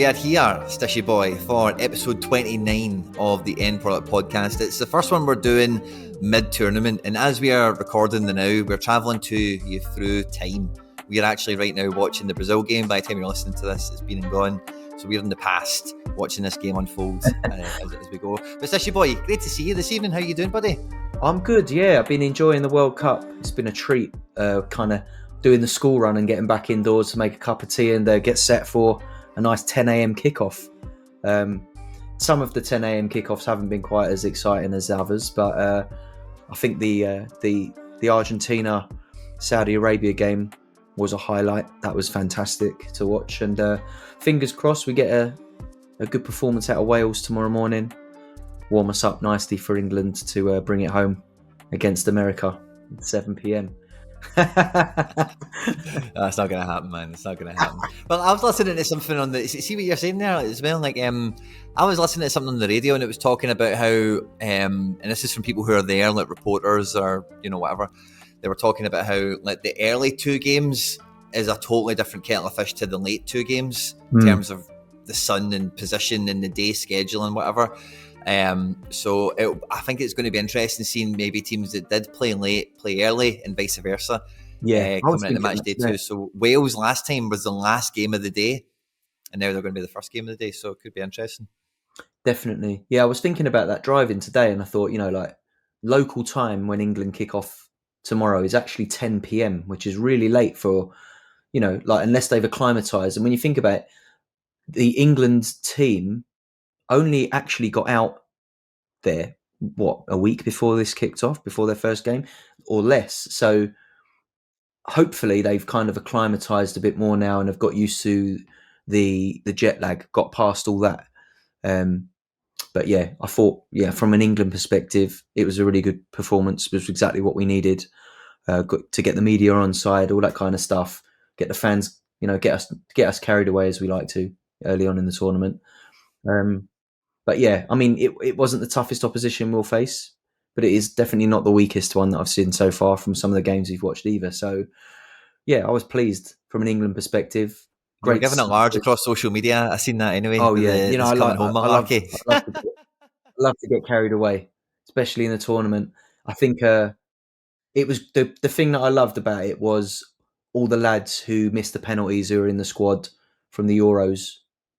we are here, Stishy Boy, for episode 29 of the End Product Podcast. It's the first one we're doing mid-tournament, and as we are recording the now, we're travelling to you through time. We are actually right now watching the Brazil game. By the time you're listening to this, it's been and gone. So we're in the past watching this game unfold as we go. But Stishy Boy, great to see you this evening. How you doing, buddy? I'm good, yeah. I've been enjoying the World Cup. It's been a treat, kind of doing the school run and getting back indoors to make a cup of tea and get set for a nice 10 a.m. kickoff. Some of the 10 a.m. kickoffs haven't been quite as exciting as others, but I think the Argentina Saudi Arabia game was a highlight. That was fantastic to watch, and fingers crossed we get a good performance out of Wales tomorrow morning. Warm us up nicely for England to bring it home against America at 7 p.m. That's not going to happen, man. It's not going to happen. Well, I was listening to something on the... See what you're saying there as well? Like, I was listening to something on the radio and it was talking about how... and this is from people who are there, like reporters or, you know, whatever. They were talking about how, like, the early two games is a totally different kettle of fish to the late two games in terms of the sun and position and the day schedule and whatever. So I think it's going to be interesting seeing maybe teams that did play late play early and vice versa. Yeah, coming into match day too. So Wales last time was the last game of the day, and now they're going to be the first game of the day. So it could be interesting. Definitely. Yeah, I was thinking about that driving today, and I thought, you know, like local time when England kick off tomorrow is actually 10 p.m, which is really late for, you know, like unless they've acclimatized. And when you think about it, the England team only actually got out there, a week before this kicked off, before their first game, or less. So hopefully they've kind of acclimatized a bit more now and have got used to the jet lag, got past all that. But yeah, I thought, from an England perspective, it was a really good performance. It was exactly what we needed to get the media on side, all that kind of stuff, get the fans, you know, get us carried away as we like to early on in the tournament. But yeah, I mean, it wasn't the toughest opposition we'll face, but it is definitely not the weakest one that I've seen so far from some of the games we've watched either. So yeah, I was pleased from an England perspective. Great, giving it large across social media. I've seen that anyway. Oh yeah, you know, I love to get carried away, especially in the tournament. I think it was the thing that I loved about it was all the lads who missed the penalties, who were in the squad from the Euros,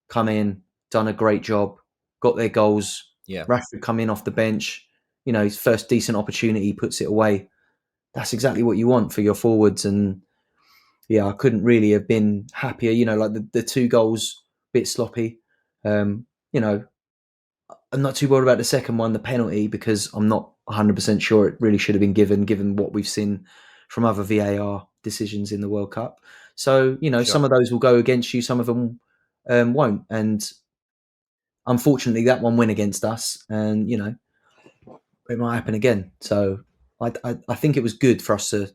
come in, done a great job, got their goals. Yeah, Rashford come in off the bench, you know, his first decent opportunity, puts it away. That's exactly what you want for your forwards. And yeah, I couldn't really have been happier. You know, like the two goals, a bit sloppy. You know, I'm not too worried about the second one, the penalty, because I'm not 100% sure it really should have been given what we've seen from other VAR decisions in the World Cup. So, you know, Some of those will go against you, some of them won't. And unfortunately, that one went against us, and, you know, it might happen again. So I think it was good for us to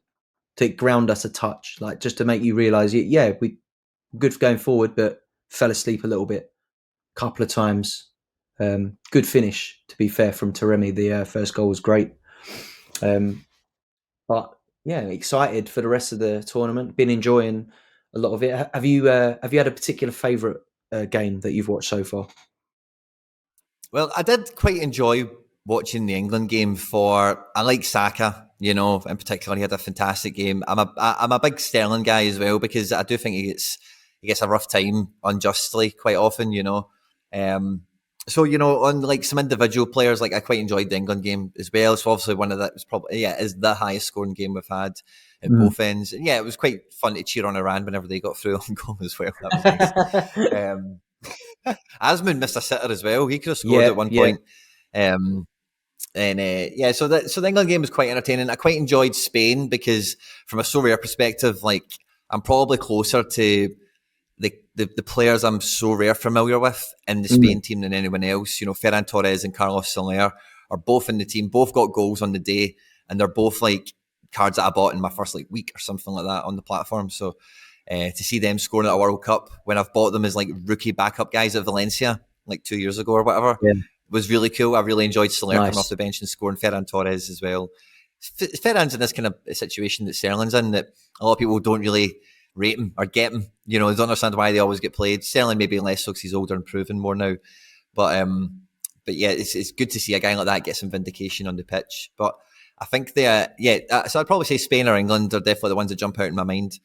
ground us a touch, like just to make you realise, we're good for going forward, but fell asleep a little bit a couple of times. Good finish, to be fair, from Taremi. The first goal was great. But yeah, excited for the rest of the tournament. Been enjoying a lot of it. Have you had a particular favourite game that you've watched so far? Well, I did quite enjoy watching the England game. I like Saka, you know, in particular. He had a fantastic game. I'm a big Sterling guy as well, because I do think he gets a rough time unjustly quite often, you know. So, you know, on like some individual players, like I quite enjoyed the England game as well. So obviously one of that was probably, is the highest scoring game we've had at both ends. And yeah, it was quite fun to cheer on Iran whenever they got through on goal as well. That was nice. Asmund missed a sitter as well. He could have scored at one point. So the England game was quite entertaining. I quite enjoyed Spain because from a Sorare perspective, like I'm probably closer to the players I'm Sorare familiar with in the Spain team than anyone else. You know, Ferran Torres and Carlos Soler are both in the team, both got goals on the day, and they're both like cards that I bought in my first like week or something like that on the platform. So to see them scoring at a World Cup when I've bought them as like rookie backup guys at Valencia like 2 years ago or whatever was really cool. I really enjoyed Soler coming off the bench and scoring, Ferran Torres as well. Ferran's in this kind of situation that Sterling's in, that a lot of people don't really rate him or get him. You know, I don't understand why they always get played. Certainly, maybe less so because he's older and proven more now. But yeah, it's good to see a guy like that get some vindication on the pitch. But I think so I'd probably say Spain or England are definitely the ones that jump out in my mind.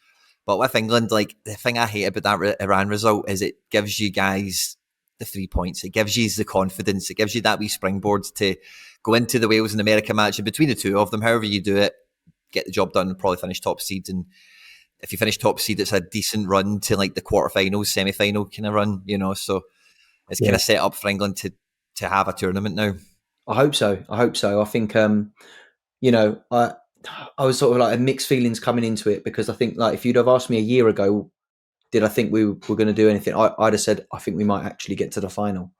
But with England, like the thing I hate about that Iran result is it gives you guys the 3 points. It gives you the confidence. It gives you that wee springboard to go into the Wales and America match. And between the two of them, however you do it, get the job done and probably finish top seed. And if you finish top seed, it's a decent run to like the quarterfinals, semi-final kind of run, you know. So it's kind of set up for England to have a tournament now. I hope so. I think, you know, I was sort of like mixed feelings coming into it, because I think, like, if you'd have asked me a year ago, did I think we were going to do anything, I'd have said I think we might actually get to the final.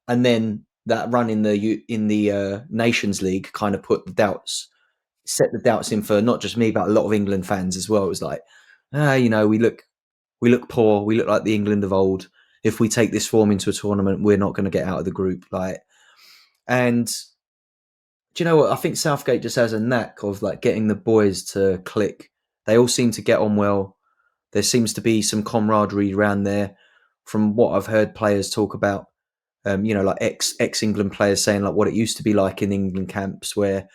And then that run in the Nations League kind of set the doubts in for not just me but a lot of England fans as well. It was like, you know, we look poor. We look like the England of old. If we take this form into a tournament, we're not going to get out of the group. Like, and do you know what? I think Southgate just has a knack of like getting the boys to click. They all seem to get on well. There seems to be some camaraderie around there. From what I've heard players talk about, you know, like ex England players saying like what it used to be like in England camps, where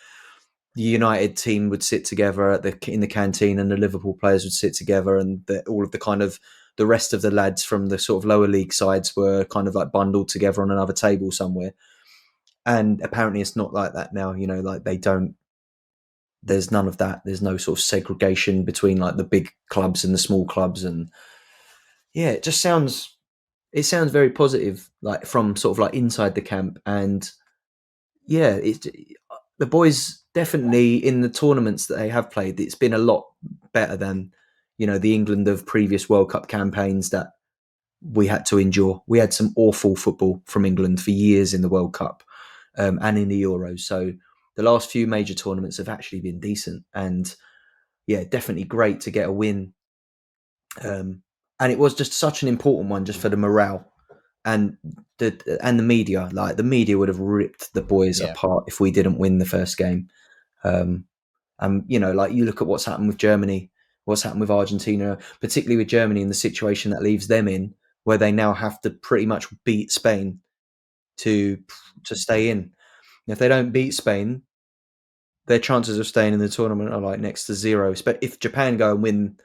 the United team would sit together in the canteen, and the Liverpool players would sit together, and all of the kind of the rest of the lads from the sort of lower league sides were kind of like bundled together on another table somewhere. And apparently it's not like that now, you know, like there's none of that. There's no sort of segregation between like the big clubs and the small clubs. And yeah, it sounds very positive, like from sort of like inside the camp. And yeah, the boys definitely in the tournaments that they have played, it's been a lot better than, you know, the England of previous World Cup campaigns that we had to endure. We had some awful football from England for years in the World Cup and in the Euros. So the last few major tournaments have actually been decent, and yeah, definitely great to get a win. And it was just such an important one, just for the morale and the media. Like the media would have ripped the boys apart if we didn't win the first game. And you know, like you look at what's happened with Germany, what's happened with Argentina, particularly with Germany, and the situation that leaves them in, where they now have to pretty much beat Spain to stay in. If they don't beat Spain, their chances of staying in the tournament are like next to zero. But if Japan go and win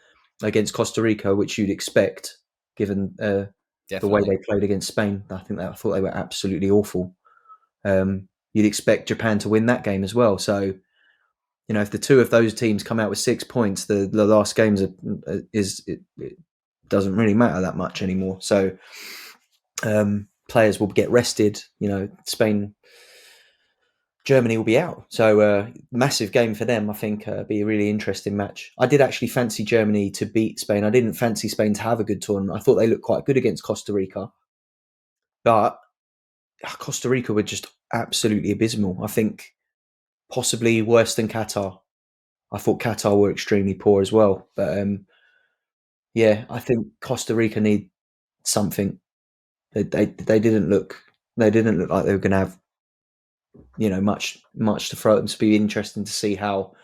against Costa Rica, which you'd expect, given the way they played against Spain, I thought they were absolutely awful. You'd expect Japan to win that game as well. So, you know, if the two of those teams come out with 6 points, the last games it doesn't really matter that much anymore. So players will get rested. You know, Germany will be out. So massive game for them. I think be a really interesting match. I did actually fancy Germany to beat Spain. I didn't fancy Spain to have a good tournament. I thought they looked quite good against Costa Rica. But Costa Rica were just absolutely abysmal. I think possibly worse than Qatar. I thought Qatar were extremely poor as well. But yeah, I think Costa Rica need something. They didn't look like they were going to have, you know, much to throw at them. To be interesting to see how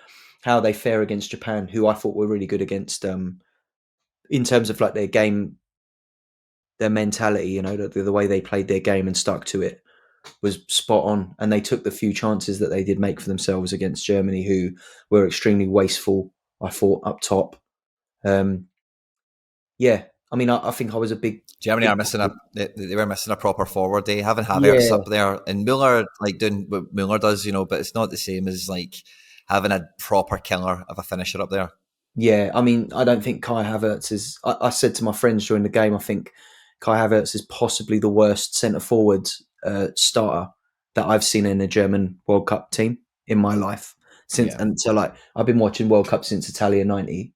they fare against Japan, who I thought were really good against in terms of like their game, their mentality. You know, the way they played their game and stuck to it was spot on, and they took the few chances that they did make for themselves against Germany, who were extremely wasteful, I thought, up top. Yeah, I mean, I think I was a big Germany are missing they were missing a proper forward. They having Havertz up there, and Muller like doing what Muller does, you know, but it's not the same as like having a proper killer of a finisher up there. Yeah, I mean, I don't think Kai Havertz is. I said to my friends during the game, I think Kai Havertz is possibly the worst centre forward starter that I've seen in a German World Cup team in my life since. And so, like, I've been watching World Cup since Italia '90,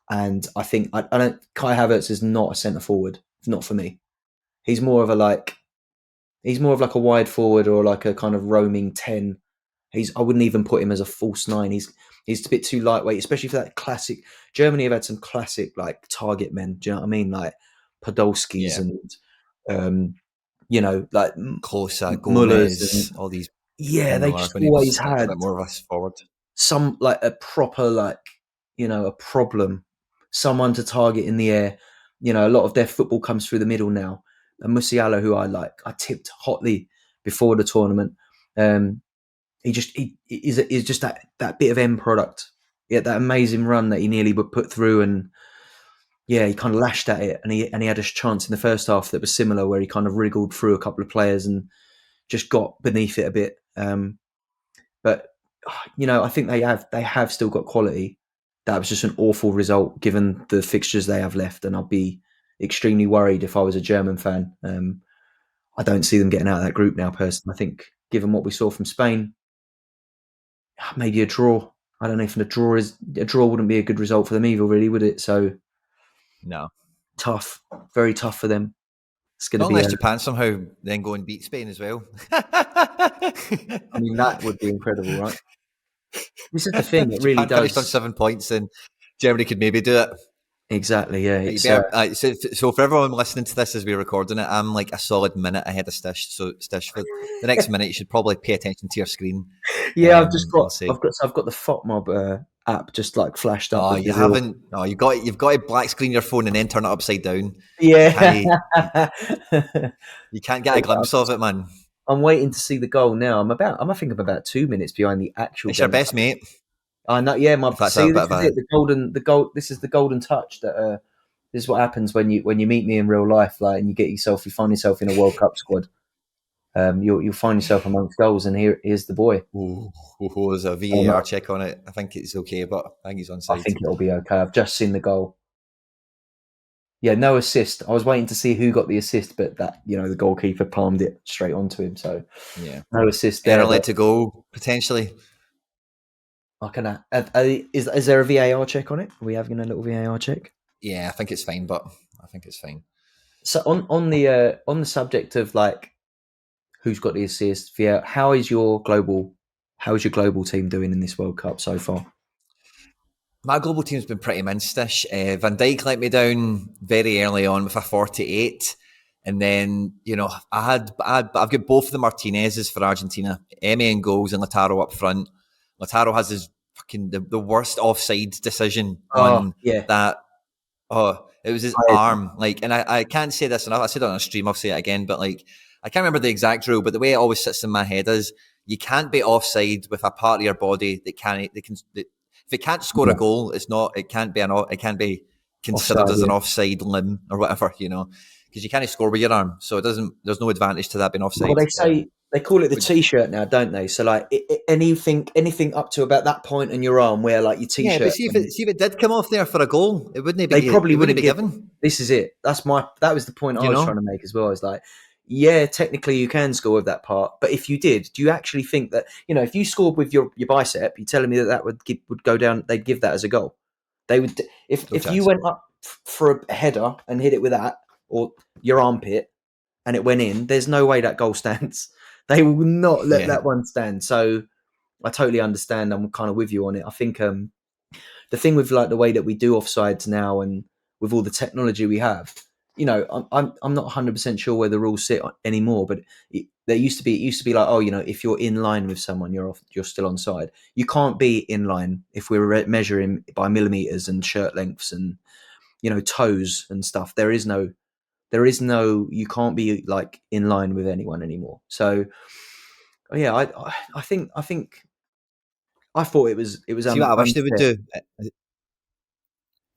and I think I don't. Kai Havertz is not a centre forward. Not for me. He's more of like a wide forward or like a kind of roaming 10. I wouldn't even put him as a false 9. He's a bit too lightweight, especially for that classic. Germany have had some classic like target men. Do you know what I mean? Like Podolskis and you know, like Klose, Mullers Gomez, all these. Yeah, they just always had a bit more of us forward. some like a proper, like, you know, a problem someone to target in the air. You know, a lot of their football comes through the middle now. And Musiala, who I tipped hotly before the tournament, he is just that bit of end product. Yeah, that amazing run that he nearly would put through, and yeah, he kind of lashed at it, and he had a chance in the first half that was similar, where he kind of wriggled through a couple of players and just got beneath it a bit. But you know, I think they have still got quality. That was just an awful result given the fixtures they have left, and I'd be extremely worried if I was a German fan. I don't see them getting out of that group now, personally. I think, given what we saw from Spain, maybe a draw. I don't know if a draw wouldn't be a good result for them either, really, would it? So No. tough, very tough for them. It's going to Not be unless Japan somehow then go and beat Spain as well. I mean, that would be incredible, right? This is the thing; it really Japan finished on does. 7 points, and Germany could maybe do it. Exactly, yeah. But you It's better, so for everyone listening to this as we're recording it, I'm like a solid minute ahead of Stish. So Stish, for the next minute, you should probably pay attention to your screen. yeah. I'll say. I've got the FOTMob app just like flashed up Oh, with you Brazil. haven't. Oh, you've got to black screen your phone and then turn it upside down. Yeah, You can't get a glimpse of it, man. I'm waiting to see the goal now. I think I'm about 2 minutes behind the actual. It's your game. best mate. I know. Yeah, If that's a bit of a. This is the golden touch that. This is what happens when you meet me in real life, like, and you find yourself in a World Cup squad. You'll find yourself amongst goals, and here's the boy. There's a VAR check on it. I think it's okay, but I think he's onside. I think it'll be okay. I've just seen the goal. Yeah, no assist. I was waiting to see who got the assist, but the goalkeeper palmed it straight onto him. So yeah, no assist there. Early to go potentially. Is there a VAR check on it? Are we having a little VAR check? Yeah, I think it's fine, but I think it's fine. So on the subject of like who's got the assist, how is your global team doing in this World Cup so far? My global team's been pretty minstish. Van Dijk let me down very early on with a 48. And then, I've got both of the Martinez's for Argentina. Emi in goals and Lautaro up front. Lautaro has his fucking the worst offside decision on that. Oh, it was his arm. Like, and I can't say this enough. I said it on a stream, I'll say it again, but like, I can't remember the exact rule, but the way it always sits in my head is you can't be offside with a part of your body if it can't score a goal, it can't be considered offside, as an offside limb or whatever, because you can't score with your arm. So there's no advantage to that being offside. Well, they say, they call it the T-shirt now, don't they? So like anything up to about that point in your arm where like your T-shirt. Yeah, but see if it did come off there for a goal, it wouldn't be. They probably wouldn't be given. This is it. That was the point I was trying to make as well. It's like, yeah, technically you can score with that part, but if you did, do you actually think that if you scored with your bicep, you're telling me that would go down? They'd give that as a goal. They would if you went up for a header and hit it with that or your armpit and it went in. There's no way that goal stands. They will not let that one stand. So I totally understand. I'm kind of with you on it. I think the thing with like the way that we do offsides now and with all the technology we have, I'm not 100% sure where the rules sit anymore. But it used to be like, if you're in line with someone, you're still onside. You can't be in line if we're measuring by millimeters and shirt lengths and toes and stuff. There is no. You can't be like in line with anyone anymore. So yeah, I think I thought it was. See what I wish they would do.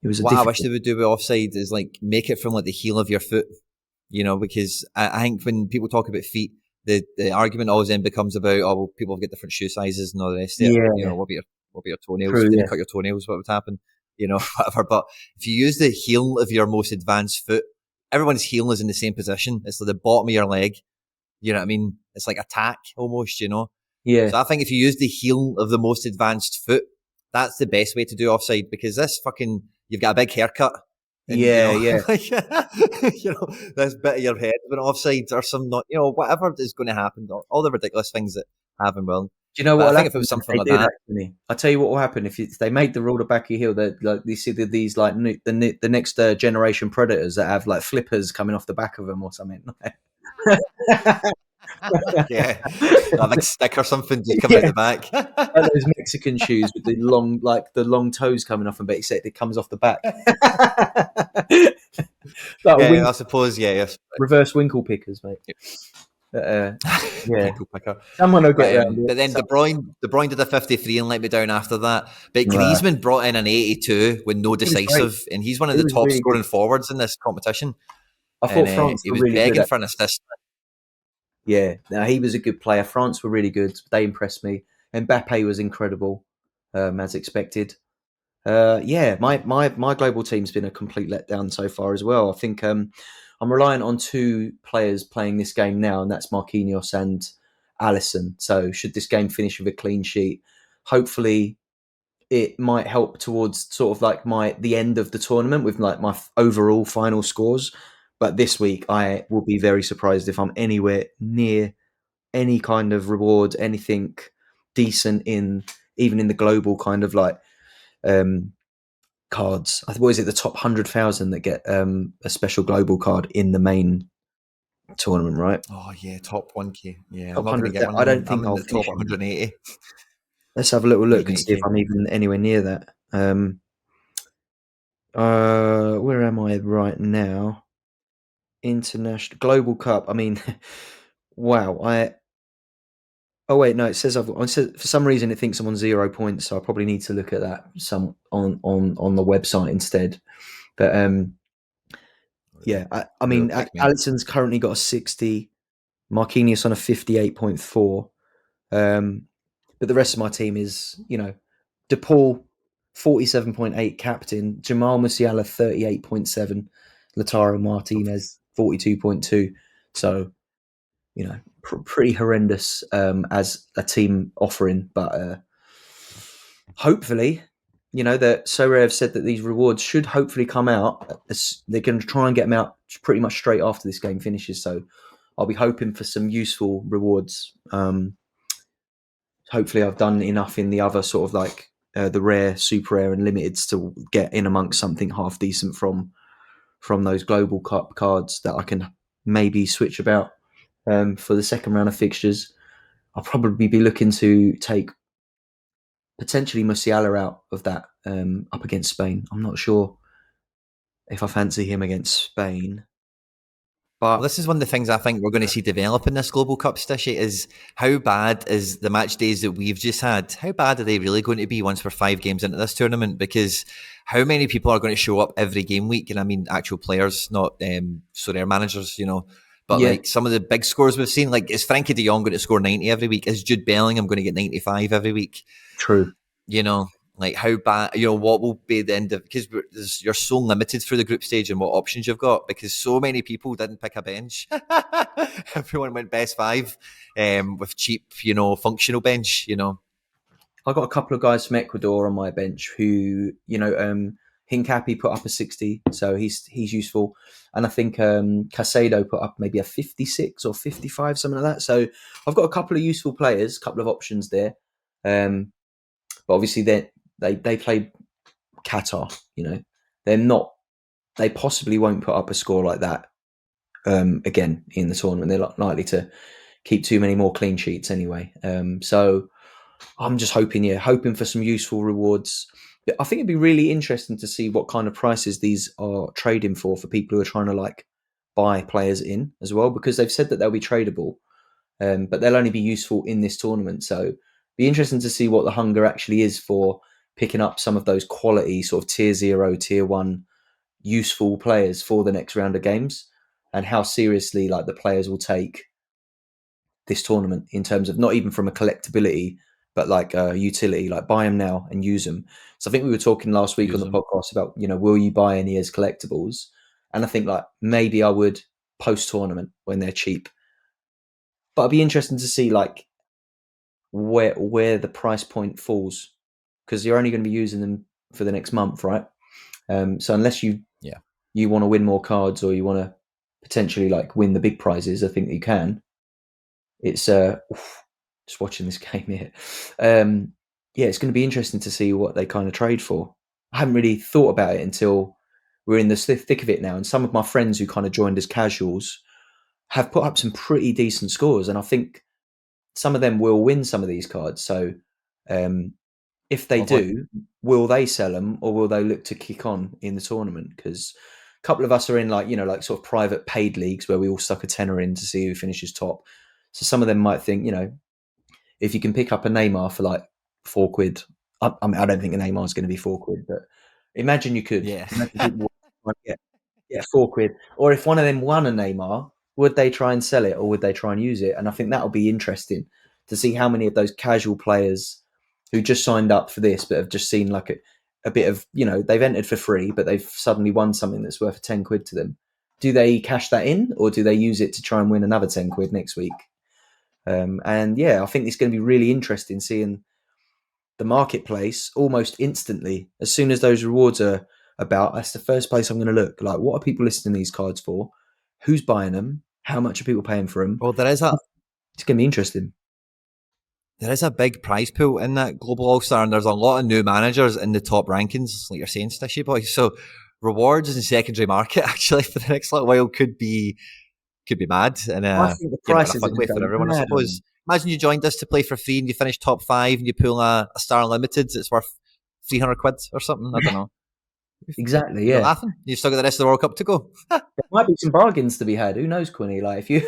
It was what I wish they would do with offside is like make it from like the heel of your foot, because I think when people talk about feet, the argument always then becomes about people get different shoe sizes and all the rest of it. What about your toenails? True, if you cut your toenails, what would happen? Whatever. But if you use the heel of your most advanced foot, everyone's heel is in the same position. It's like the bottom of your leg. You know what I mean? It's like a tack almost, Yeah. So I think if you use the heel of the most advanced foot, that's the best way to do offside because you've got a big haircut. And, this bit of your head been offside or some not, whatever is going to happen, all the ridiculous things that happen will. Do you know what? I think if it was something like that, I'll tell you what will happen if they made the rule the back of your heel. That like you see these like the next generation predators that have like flippers coming off the back of them or something. Yeah, a big stick or something just come out Yeah, the back. like those Mexican shoes with the long toes coming off, but except it comes off the back. Like a Yeah, I suppose. Yeah, yes. reverse winkle pickers, mate. Yeah, Winkle picker. someone will get But around it. but then De Bruyne did a 53 and let me down after that. But Nah, Griezmann brought in an 82 with no he was great. decisive, and he's one of He the was top really good. scoring forwards in this competition. I And thought France he were was really good begging at. for an assist. Yeah, no, he was a good player. France were really good. They impressed me. Mbappe was incredible, as expected. Yeah, my global team's been a complete letdown so far as well. I think I'm reliant on two players playing this game now, and that's Marquinhos and Allison. So should this game finish with a clean sheet, hopefully it might help towards sort of like the end of the tournament with like my overall final scores. But this week, I will be very surprised if I'm anywhere near any kind of reward, anything decent in even in the global kind of like um, cards. What is it? The top 100,000 that get a special global card in the main tournament, right? Oh yeah, top 1K. Yeah, I'm Top not going to get 100,000. one. I don't I'm think in I'll the top finish in that. 180. Let's have a little look and see if 180K. I'm even anywhere near that. Where am I right now? International Global Cup. I mean, wow. Oh wait, no. It says for some reason it thinks I'm on 0 points, so I probably need to look at that some on the website instead. But yeah, I Cool, mean, like me. Alisson's currently got a 60. Marquinhos on a 58.4. But the rest of my team is, DePaul 47.8 captain, Jamal Musiala 38.7, Lautaro Martinez 42.2. So, pretty horrendous as a team offering. But hopefully, that Sorare have said that these rewards should hopefully come out. They're going to try and get them out pretty much straight after this game finishes. So I'll be hoping for some useful rewards. Hopefully I've done enough in the other sort of like the rare, super rare, and limiteds to get in amongst something half decent from those global cup cards that I can maybe switch about for the second round of fixtures. I'll probably be looking to take potentially Musiala out of that up against Spain. I'm not sure if I fancy him against Spain, Well, but this is one of the things I think we're going to see develop in this Global Cup, Stishy, is how bad is the match days that we've just had? How bad are they really going to be once we're 5 games into this tournament? Because how many people are going to show up every game week? And I mean, actual players, not Sorare managers, But yeah, like some of the big scores we've seen, like is Frankie de Jong going to score 90 every week? Is Jude Bellingham going to get 95 every week? true. Like how bad, what will be the end of, because you're so limited through the group stage and what options you've got, because so many people didn't pick a bench. Everyone went best 5 with cheap, functional bench. I got a couple of guys from Ecuador on my bench who, Hincapi put up a 60, so he's useful. And I think Casado put up maybe a 56 or 55, something like that. So I've got a couple of useful players, a couple of options there. But obviously they played Qatar, They're not, they possibly won't put up a score like that again in the tournament. They're likely to keep too many more clean sheets anyway. So I'm just hoping for some useful rewards. I think it'd be really interesting to see what kind of prices these are trading for people who are trying to like buy players in as well, because they've said that they'll be tradable, but they'll only be useful in this tournament. So be interesting to see what the hunger actually is for picking up some of those quality sort of tier 0, tier 1 useful players for the next round of games, and how seriously like the players will take this tournament in terms of not even from a collectability, but like utility, like buy them now and use them. So I think we were talking last week on Use the them. podcast about, will you buy any as collectibles? And I think like maybe I would post tournament when they're cheap, but it'd be interesting to see like where the price point falls, because you're only going to be using them for the next month, right? So unless Yeah. you want to win more cards or you want to potentially like win the big prizes, I think you can. It's just watching this game here. Yeah, it's going to be interesting to see what they kind of trade for. I haven't really thought about it until we're in the thick of it now. And some of my friends who kind of joined as casuals have put up some pretty decent scores, and I think some of them will win some of these cards. So if they Lovely. do, will they sell them, or will they look to kick on in the tournament? Because a couple of us are in like sort of private paid leagues where we all stuck a tenner in to see who finishes top. So some of them might think, if you can pick up a Neymar for like £4, I mean, I don't think a Neymar is going to be £4, but imagine you could. Yeah. Imagine people would get £4, or if one of them won a Neymar, would they try and sell it, or would they try and use it? And I think that'll be interesting to see how many of those casual players who just signed up for this, but have just seen like a bit of, they've entered for free, but they've suddenly won something that's worth £10 to them. Do they cash that in, or do they use it to try and win another £10 next week? And yeah, I think it's going to be really interesting seeing the marketplace almost instantly. As soon as those rewards are about, that's the first place I'm going to look. Like, what are people listing these cards for? Who's buying them? How much are people paying for them? Well, It's going to be interesting. there is a big prize pool in that Global All-Star, and there's a lot of new managers in the top rankings, like you're saying, Stishy Boy. So rewards in secondary market, actually, for the next little while could be mad. And I think the in a prices fun are way going for everyone, I mad. suppose. Imagine you joined us to play for free and you finish top 5 and you pull a Star Limited, it's worth £300 or something. I don't know. Exactly, You're yeah. laughing. You've still got the rest of the World Cup to go. There might be some bargains to be had. Who knows, Quinny? Like, if you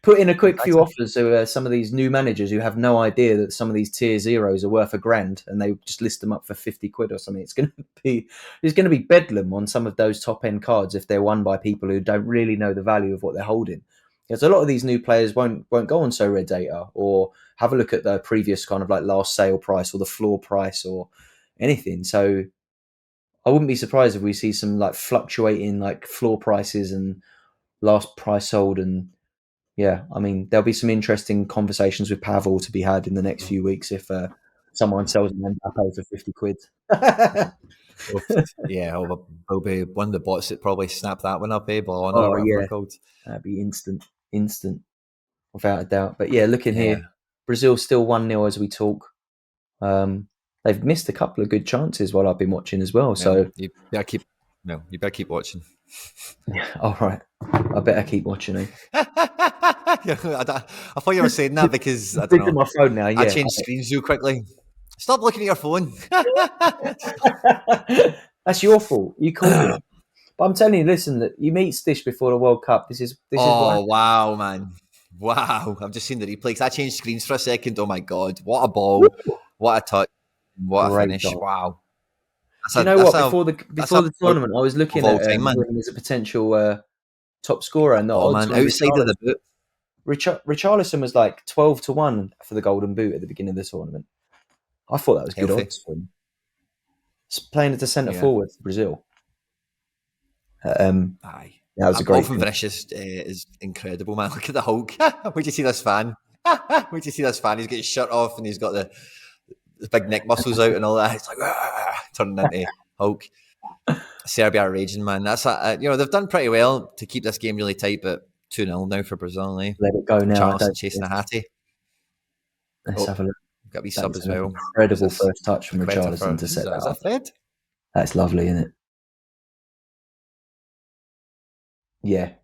put in a quick few offers to some of these new managers who have no idea that some of these tier zeros are worth £1,000, and they just list them up for £50 or something, it's going to be bedlam on some of those top end cards if they're won by people who don't really know the value of what they're holding. Because a lot of these new players won't go on Sorare data or have a look at the previous kind of like last sale price or the floor price or anything. So I wouldn't be surprised if we see some like fluctuating like floor prices and last price sold. And yeah, I mean, there'll be some interesting conversations with Pavel to be had in the next few weeks if someone sells an Mbappe for £50. Yeah, will be one of the bots that probably snap that one up, Ballon or Oh whatever they're yeah, called. that'd be instant, without a doubt. But yeah, looking Yeah. here, Brazil still 1-0 as we talk. They've missed a couple of good chances while I've been watching as well. So you better keep watching. yeah, all right, I better keep watching it. I thought you were saying that because I don't Look at know. my phone now. I Yeah, changed screens too quickly. Stop looking at your phone. that's your fault. You called me. But I'm telling you, listen, that you meet Stish before the World Cup. This is what Oh wow, man! Wow, I've just seen the replays. I changed screens for a second. Oh my god, what a ball! What a touch! What a great finish! goal. Wow. Do you know what? Before the tournament, I was looking of all at time, man. him as a potential top scorer, and the Oh odds man, on outside of the boot. Richarlison was like 12-1 for the Golden Boot at the beginning of the tournament. I thought that was good Healthy. odds for him. Playing as a centre Yeah. forward for Brazil. Aye. That was a great from Vinicius is incredible, man. Look at the Hulk. Where'd you see this fan? Where'd you see this fan? He's got his shirt off and he's got the big neck muscles out and all that. It's like turning into Hulk. Serbia are raging, man. That's they've done pretty well to keep this game really tight, but 2-0 now for Brazil. Eh? Let it go now. Charleston chasing a Hattie. Let's have a look. Got to be sub as well. Incredible first touch from Richarlison to set that Is up. that Fred? That's lovely, isn't it? Yeah. I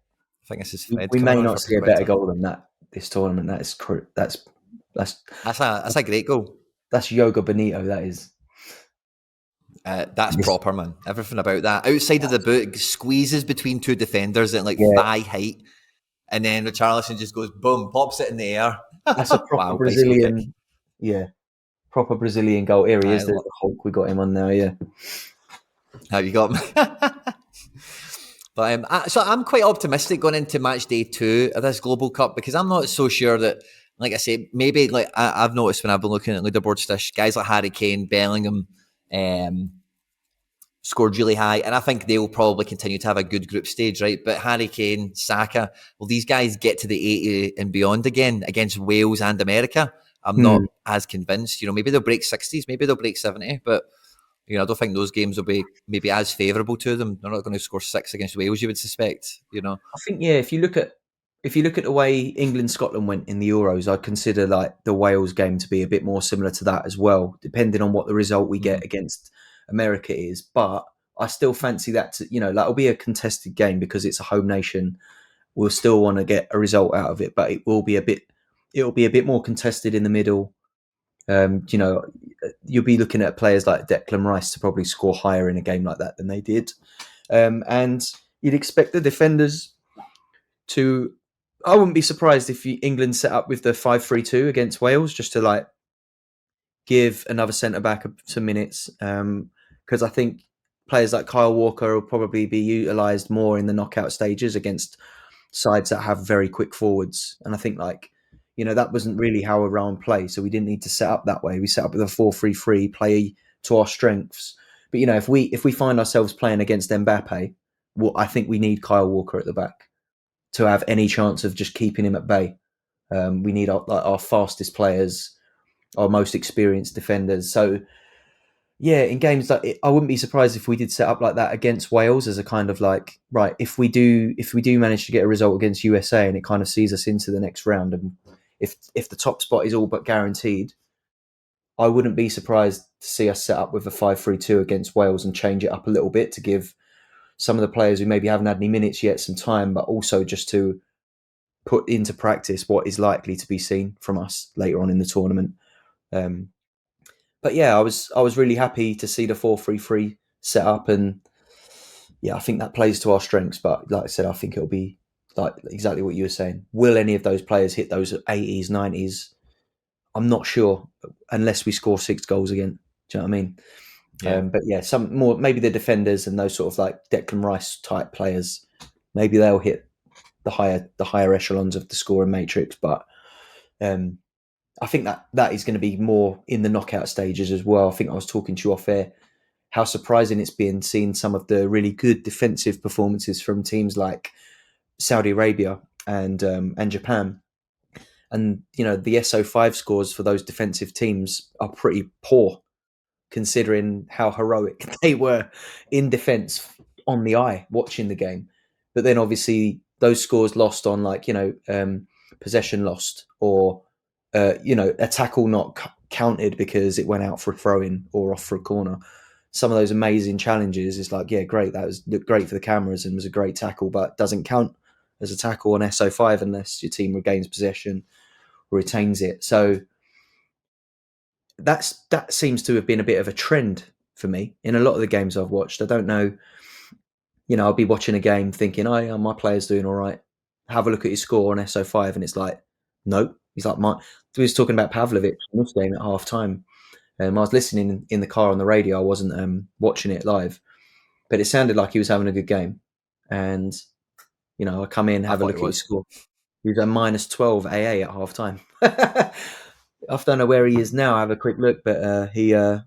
think this is Fred. We may not see a better goal than that this tournament. That's a great goal. That's Yoga Benito. That is. That's proper, man. Everything about that. Outside of the boot, squeezes between two defenders at thigh height, and then Richarlison just goes boom, pops it in the air. That's a proper Brazilian. Yeah, proper Brazilian goal. Here he is. There's the Hulk. We got him on now. Yeah. Have you got him? But so I'm quite optimistic going into match day 2 of this Global Cup because I'm not so sure that, like I say, maybe like I've noticed when I've been looking at leaderboard Stish, guys like Harry Kane, Bellingham, scored really high, and I think they'll probably continue to have a good group stage, right? But Harry Kane, Saka, will these guys get to the 80 and beyond again against Wales and America? I'm not as convinced. Maybe they'll break 60s, maybe they'll break 70, but I don't think those games will be maybe as favourable to them. They're not going to score 6 against Wales, you would suspect. I think if you look at the way England Scotland went in the Euros, I'd consider like the Wales game to be a bit more similar to that as well, depending on what the result we get against America is. But I still fancy that it'll be a contested game because it's a home nation, we'll still want to get a result out of it, but it'll be a bit more contested in the middle. You'll be looking at players like Declan Rice to probably score higher in a game like that than they did. And you'd expect the defenders to... I wouldn't be surprised if England set up with the 5-3-2 against Wales, just to like give another centre-back some minutes. Because I think players like Kyle Walker will probably be utilised more in the knockout stages against sides that have very quick forwards. And I think that wasn't really how Iran play, so we didn't need to set up that way. We set up with a 4-3-3, play to our strengths. But if we find ourselves playing against Mbappe, well, I think we need Kyle Walker at the back to have any chance of just keeping him at bay. We need our fastest players, our most experienced defenders. So yeah, in games I wouldn't be surprised if we did set up like that against Wales as a kind of like, right, if we do manage to get a result against USA and it kind of sees us into the next round, and if the top spot is all but guaranteed, I wouldn't be surprised to see us set up with a 5-3-2 against Wales and change it up a little bit to give some of the players who maybe haven't had any minutes yet some time, but also just to put into practice what is likely to be seen from us later on in the tournament. But yeah, I was really happy to see the 4-3-3 set up, and yeah, I think that plays to our strengths. But like I said, I think it'll be like exactly what you were saying. Will any of those players hit those 80s, 90s? I'm not sure, unless we score 6 goals again. Do you know what I mean? Yeah. But yeah, some more, maybe the defenders and those sort of like Declan Rice type players, maybe they'll hit the higher echelons of the scoring matrix. But I think that is going to be more in the knockout stages as well. I think I was talking to you off air how surprising it's been seeing some of the really good defensive performances from teams like Saudi Arabia and Japan. And the SO5 scores for those defensive teams are pretty poor, considering how heroic they were in defence on the eye watching the game. But then obviously those scores lost on possession lost, or a tackle not counted because it went out for a throw-in or off for a corner. Some of those amazing challenges is like, yeah, great, that was great for the cameras and was a great tackle, but doesn't count as a tackle on SO5 unless your team regains possession or retains it. So that seems to have been a bit of a trend for me in a lot of the games I've watched. I don't know, I'll be watching a game thinking, oh yeah, my player's doing all right. Have a look at his score on SO5 and it's like, nope. He's like, we was talking about Pavlovic in this game at half time. I was listening in the car on the radio. I wasn't watching it live, but it sounded like he was having a good game. And, I come in, have a look at his score. He was a -12 AA at half time. I don't know where he is now. I have a quick look, but he's not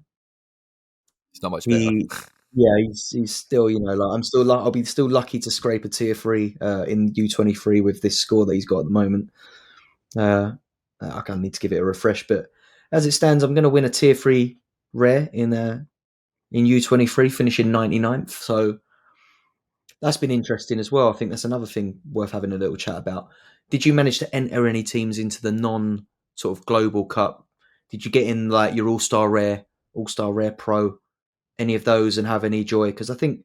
much better. Yeah, he's still, I'll be still lucky to scrape a tier 3 in U23 with this score that he's got at the moment. I kind of need to give it a refresh, but as it stands, I'm going to win a tier 3 rare in U23, finishing 99th. So that's been interesting as well. I think that's another thing worth having a little chat about. Did you manage to enter any teams into the non sort of global cup? Did you get in like your All-Star Rare Pro, any of those, and have any joy? Because I think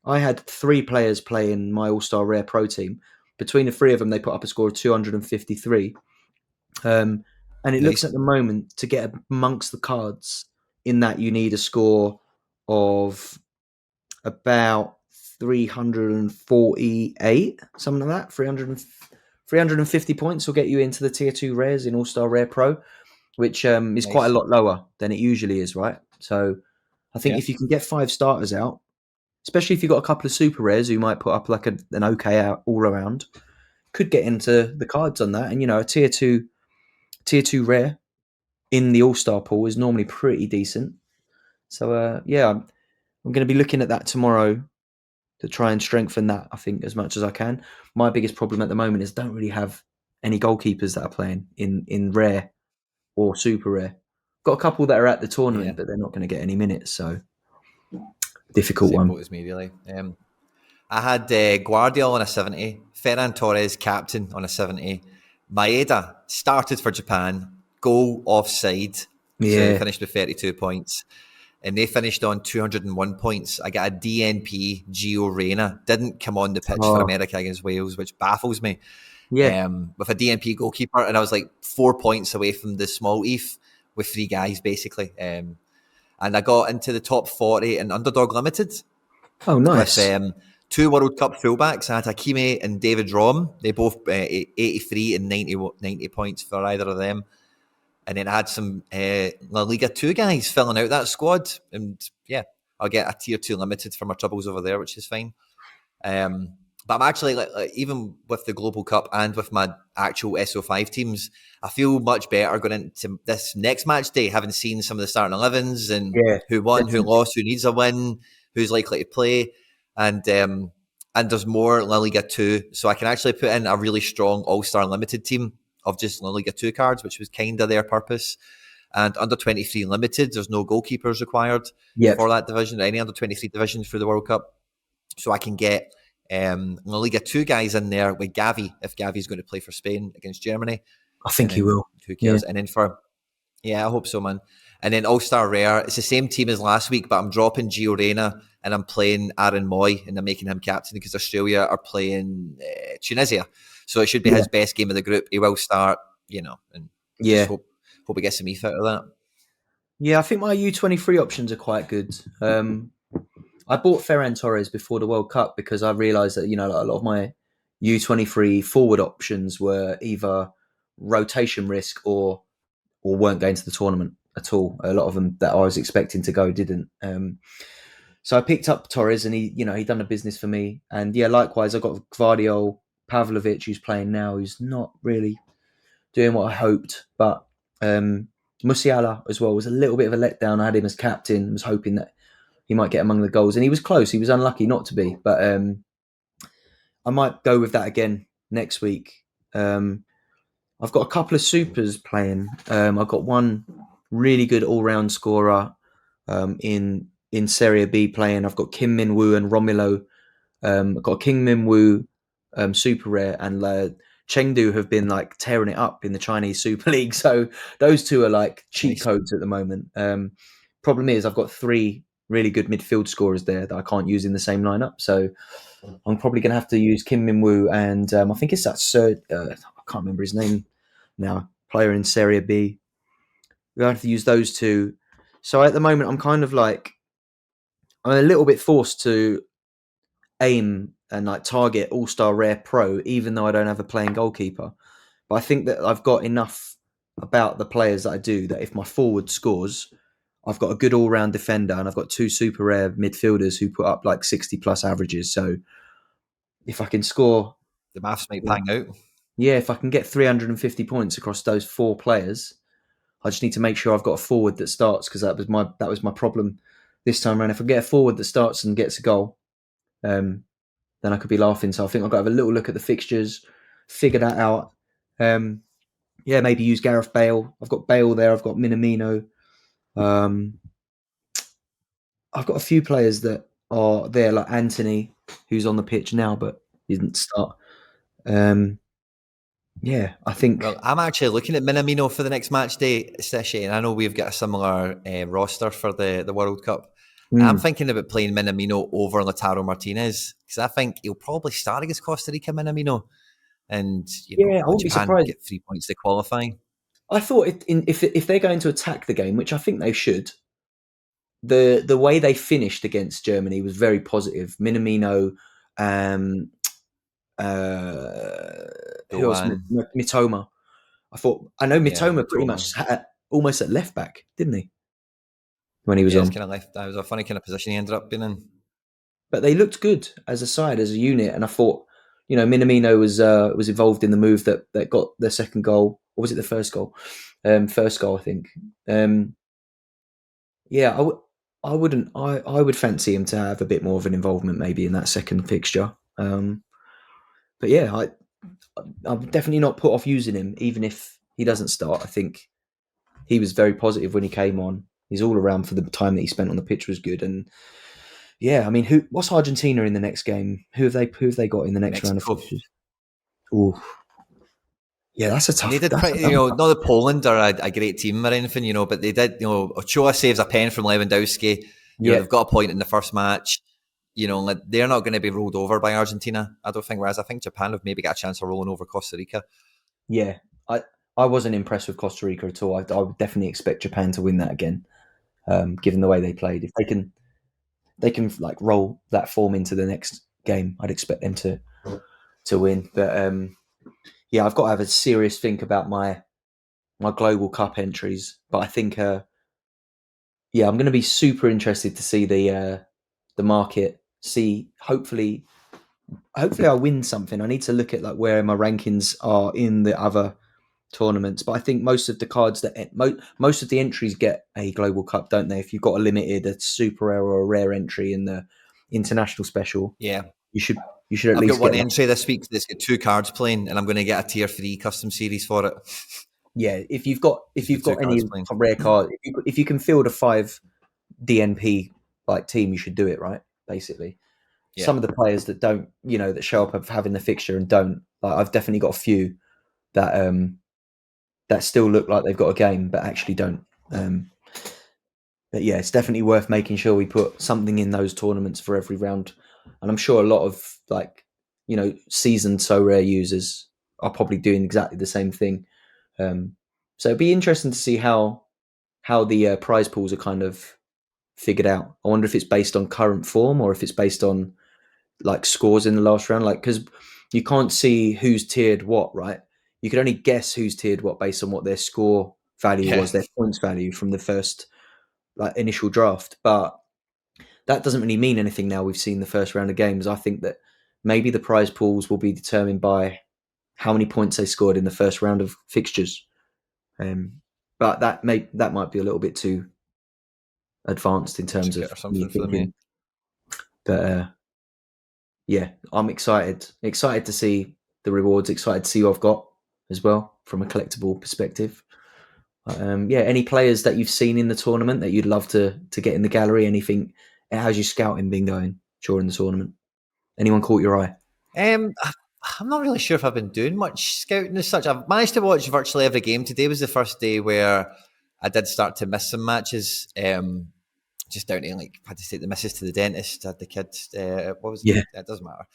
I had 3 players play in my All-Star Rare Pro team. Between the 3 of them, they put up a score of 253. And it looks at the moment to get amongst the cards in that you need a score of about 348, something like that. 350 points will get you into the tier 2 rares in All-Star Rare Pro, which is quite a lot lower than it usually is, right? So I think if you can get 5 starters out, especially if you've got a couple of super rares who might put up like an okay out all around, could get into the cards on that. And, a tier 2 rare in the All-Star pool is normally pretty decent. So, I'm going to be looking at that tomorrow to try and strengthen that, I think, as much as I can. My biggest problem at the moment is I don't really have any goalkeepers that are playing in rare or super rare. Got a couple that are at the tournament, but they're not going to get any minutes. So, difficult Same one. boat as me, really. I had Guardiola on a 70, Ferran Torres captain on a 70, Maeda started for Japan, goal offside, so he finished with 32 points. and they finished on 201 points. I got a DNP Gio Reyna. Didn't come on the pitch for Oh, America against Wales, which baffles me. yeah. With a DNP goalkeeper, and I was like 4 points away from the small ETH with 3 guys, basically. And I got into the top 40 in Underdog Limited Oh, with nice. 2 World Cup fullbacks. I had Hakimi and David Rom. They both 83 and 90 points for either of them. And then I had some La Liga 2 guys filling out that squad. And yeah, I'll get a tier 2 limited for my troubles over there, which is fine. But I'm actually, like, even with the Global Cup and with my actual SO5 teams, I feel much better going into this next match day, having seen some of the starting 11s and Yeah, who won, who definitely. lost, who needs a win, who's likely to play. And there's more La Liga 2. So I can actually put in a really strong All-Star Limited team of just La Liga 2 cards, which was kind of their purpose. And under 23 Limited, there's no goalkeepers required Yep. for that division, or any under 23 division for the World Cup. So I can get La Liga 2 guys in there with Gavi, if Gavi's going to play for Spain against Germany. I And think he then will. who Yeah. cares? And then I hope so, man. And then All-Star Rare, it's the same team as last week, but I'm dropping Gio Reyna and I'm playing Aaron Moy and I'm making him captain because Australia are playing Tunisia. So it should be Yeah. his best game of the group. He will start, and just Yeah. hope we get some ETH out of that. Yeah, I think my U23 options are quite good. I bought Ferran Torres before the World Cup because I realised that, like a lot of my U23 forward options were either rotation risk or weren't going to the tournament at all. A lot of them that I was expecting to go didn't. So I picked up Torres, and he done the business for me. And yeah, likewise, I got Gvardiol, Pavlovic, who's playing now, who's not really doing what I hoped. But Musiala as well was a little bit of a letdown. I had him as captain, was hoping that he might get among the goals, and he was close. He was unlucky not to be, but I might go with that again next week. I've got a couple of supers playing. I've got one really good all-round scorer in Serie B playing. I've got Kim Min Woo and Romulo. I've got Kim Min Woo super rare, and Chengdu have been like tearing it up in the Chinese Super League. So those two are like cheat Nice. codes at the moment. Problem is, I've got 3 really good midfield scorers there that I can't use in the same lineup. So I'm probably going to have to use Kim Min Woo and I think it's that I can't remember his name now. Player in Serie B. We have to use those 2. So at the moment, I'm kind of like I'm a little bit forced to aim and like target All-Star Rare Pro, even though I don't have a playing goalkeeper. But I think that I've got enough about the players that I do that if my forward scores, I've got a good all-round defender and I've got 2 super rare midfielders who put up like 60 plus averages. So if I can score, The maths might bang out. yeah, if I can get 350 points across those 4 players, I just need to make sure I've got a forward that starts, because that was my problem this time around. If I get a forward that starts and gets a goal, then I could be laughing. So I think I've got to have a little look at the fixtures, figure that out. Yeah, maybe use Gareth Bale. I've got Bale there. I've got Minamino. I've got a few players that are there, like Anthony, who's on the pitch now, but he didn't start. Yeah, I think. Well, I'm actually looking at Minamino for the next match day session, and I know we've got a similar roster for the World Cup. I'm thinking about playing Minamino over Lautaro Martinez because I think he'll probably start against Costa Rica, Minamino, and Yeah, I let wouldn't be Japan surprised. get 3 points to qualify. I thought if they're going to attack the game, which I think they should, the way they finished against Germany was very positive. Minamino, um, who else? Doan, Mitoma. I know yeah, Mitoma pretty Matoma. much sat almost at left back, didn't he? When he was Yeah, it's on. kind of left. That was a funny kind of position he ended up being in. But they looked good as a side, as a unit, and I thought, Minamino was involved in the move that got their second goal, or was it the first goal? First goal, I think. Yeah, I would fancy him to have a bit more of an involvement maybe in that second fixture. But yeah, I'm definitely not put off using him, even if he doesn't start. I think he was very positive when he came on. He's all around for the time that he spent on the pitch was good, and yeah, I mean, what's Argentina in the next game? Who have they got in the next round of Mexico. fixtures? Ooh, Yeah, that's a And tough. they did That's pretty, another not that Poland are a great team or anything, but they did, Ochoa saves a pen from Lewandowski. Yeah, They've got a point in the first match. Like, they're not going to be rolled over by Argentina, I don't think. Whereas I think Japan have maybe got a chance of rolling over Costa Rica. yeah. I wasn't impressed with Costa Rica at all. I would definitely expect Japan to win that again, given the way they played. If they can like roll that form into the next game, I'd expect them to win. But yeah, I've got to have a serious think about my global cup entries. But I think yeah, I'm going to be super interested to see the market. See, hopefully I win something. I need to look at like where my rankings are in the other tournaments. But I think most of the cards that most of the entries get a global cup, don't they? If you've got a limited, a super rare, or a rare entry in the international special, Yeah. you should at I've got least one get like, entry this week that's got 2 cards playing, and I'm going to get a tier 3 custom series for it. yeah. If you've Just with 2 got any cards playing. rare card, if you can field a 5 DNP like team, you should do it, right? Basically, Yeah. some of the players that don't, that show up of having the fixture and don't. Like, I've definitely got a few that that still look like they've got a game but actually don't. But yeah, it's definitely worth making sure we put something in those tournaments for every round. And I'm sure a lot of like, seasoned so rare users are probably doing exactly the same thing. So it'd be interesting to see how the prize pools are kind of figured out. I wonder if it's based on current form or if it's based on like scores in the last round. Like, because you can't see who's tiered what, right? You can only guess who's tiered what based on what their score value Yeah. was, their points value from the first like initial draft. But that doesn't really mean anything now. We've seen the first round of games. I think that maybe the prize pools will be determined by how many points they scored in the first round of fixtures. But that might be a little bit too advanced in terms Intricate of or me something for them, yeah. thinking. But yeah, I'm excited to see the rewards. Excited to see what I've got as well from a collectible perspective. Yeah, any players that you've seen in the tournament that you'd love to get in the gallery? Anything? How's your scouting been going during the tournament? Anyone caught your eye? I'm not really sure if I've been doing much scouting as such. I've managed to watch virtually every game. Today was the first day where I did start to miss some matches. Just down to like had to take the missus to the dentist, had the kids. What was Yeah, it? It doesn't matter.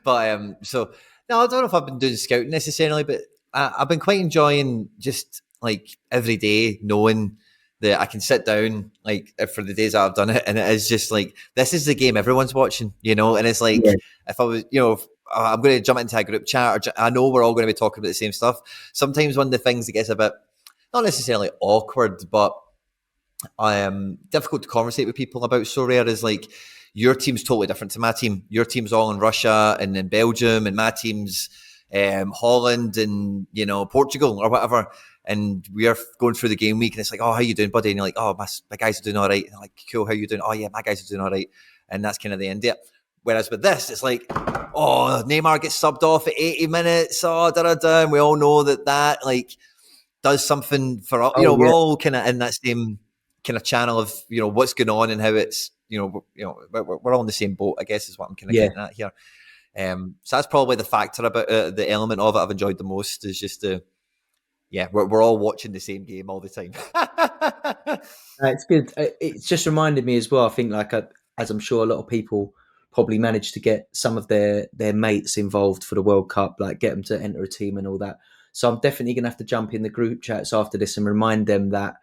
But so no, I don't know if I've been doing scouting necessarily, but I've been quite enjoying just like every day knowing that I can sit down like for the days that I've done it, and it is just like this is the game everyone's watching, and it's like yeah, if I was, if, I'm going to jump into a group chat, or I know we're all going to be talking about the same stuff. Sometimes one of the things that gets a bit not necessarily awkward, but difficult to conversate with people about Sorare is like your team's totally different to my team. Your team's all in Russia and in Belgium, and my team's Holland and Portugal or whatever. And we're going through the game week, and it's like, oh, how you doing, buddy? And you're like, oh, my guys are doing all right. And I'm like, cool, how you doing? Oh yeah, my guys are doing all right. And that's kind of the end of it. Whereas with this, it's like, oh, Neymar gets subbed off at 80 minutes. Oh, and we all know that like does something for us. oh We're yeah, all kind of in that same kind of channel of what's going on and how it's we're all in the same boat, I guess, is what I'm kind of yeah. getting at here. So that's probably the factor about the element of it I've enjoyed the most is just we're all watching the same game all the time. It's good. It's just reminded me as well. I think like as I'm sure a lot of people probably managed to get some of their mates involved for the World Cup, like get them to enter a team and all that. So I'm definitely going to have to jump in the group chats after this and remind them that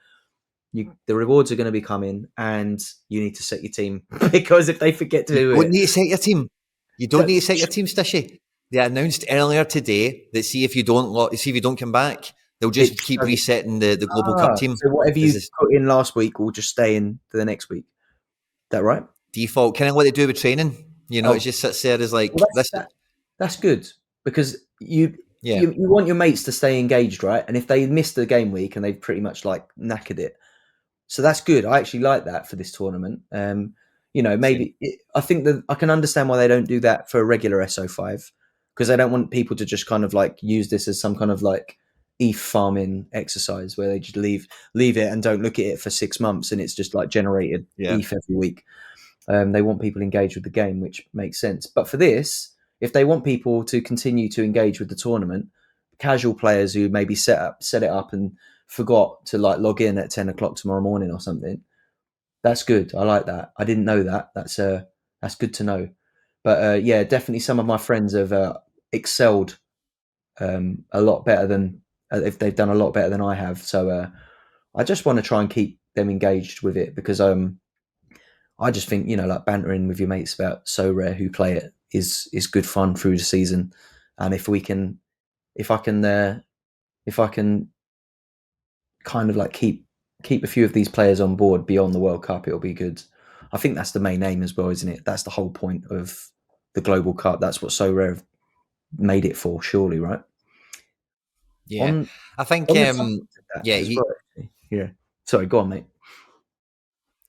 the rewards are going to be coming and you need to set your team because if they forget to You do don't it, need to set your team. You don't need to set your team, Stishy. They announced earlier today that see if you don't come back, they'll it just keep resetting the Global Cup team. so whatever This you is put in last week will just stay in for the next week. Is that right? default, kind of what they do with training. Oh, It just sits there as like well, this. that's good because Yeah, you want your mates to stay engaged, right? And if they miss the game week and they've pretty much like knackered it, so that's good. I actually like that for this tournament. same. Maybe I think that I can understand why they don't do that for a regular SO5 because they don't want people to just kind of like use this as some kind of like ETH farming exercise where they just leave it and don't look at it for 6 months and it's just like generated Yeah, ETH every week. They want people engaged with the game, which makes sense. But for this, if they want people to continue to engage with the tournament, casual players who maybe set it up and forgot to like log in at 10 o'clock tomorrow morning or something. That's good. I like that. I didn't know that. That's good to know. But yeah, definitely some of my friends have excelled a lot better than if they've done a lot better than I have. So I just want to try and keep them engaged with it because I just think like bantering with your mates about Sorare who play it is good fun through the season, and if I can kind of like keep a few of these players on board beyond the World Cup, it'll be good. I think that's the main aim as well, isn't it? That's the whole point of the Global Cup. That's what Sorare made it for, surely, right? Yeah, On I think. on the subject of that Yeah, as well. Actually. Yeah. Sorry, go on, mate.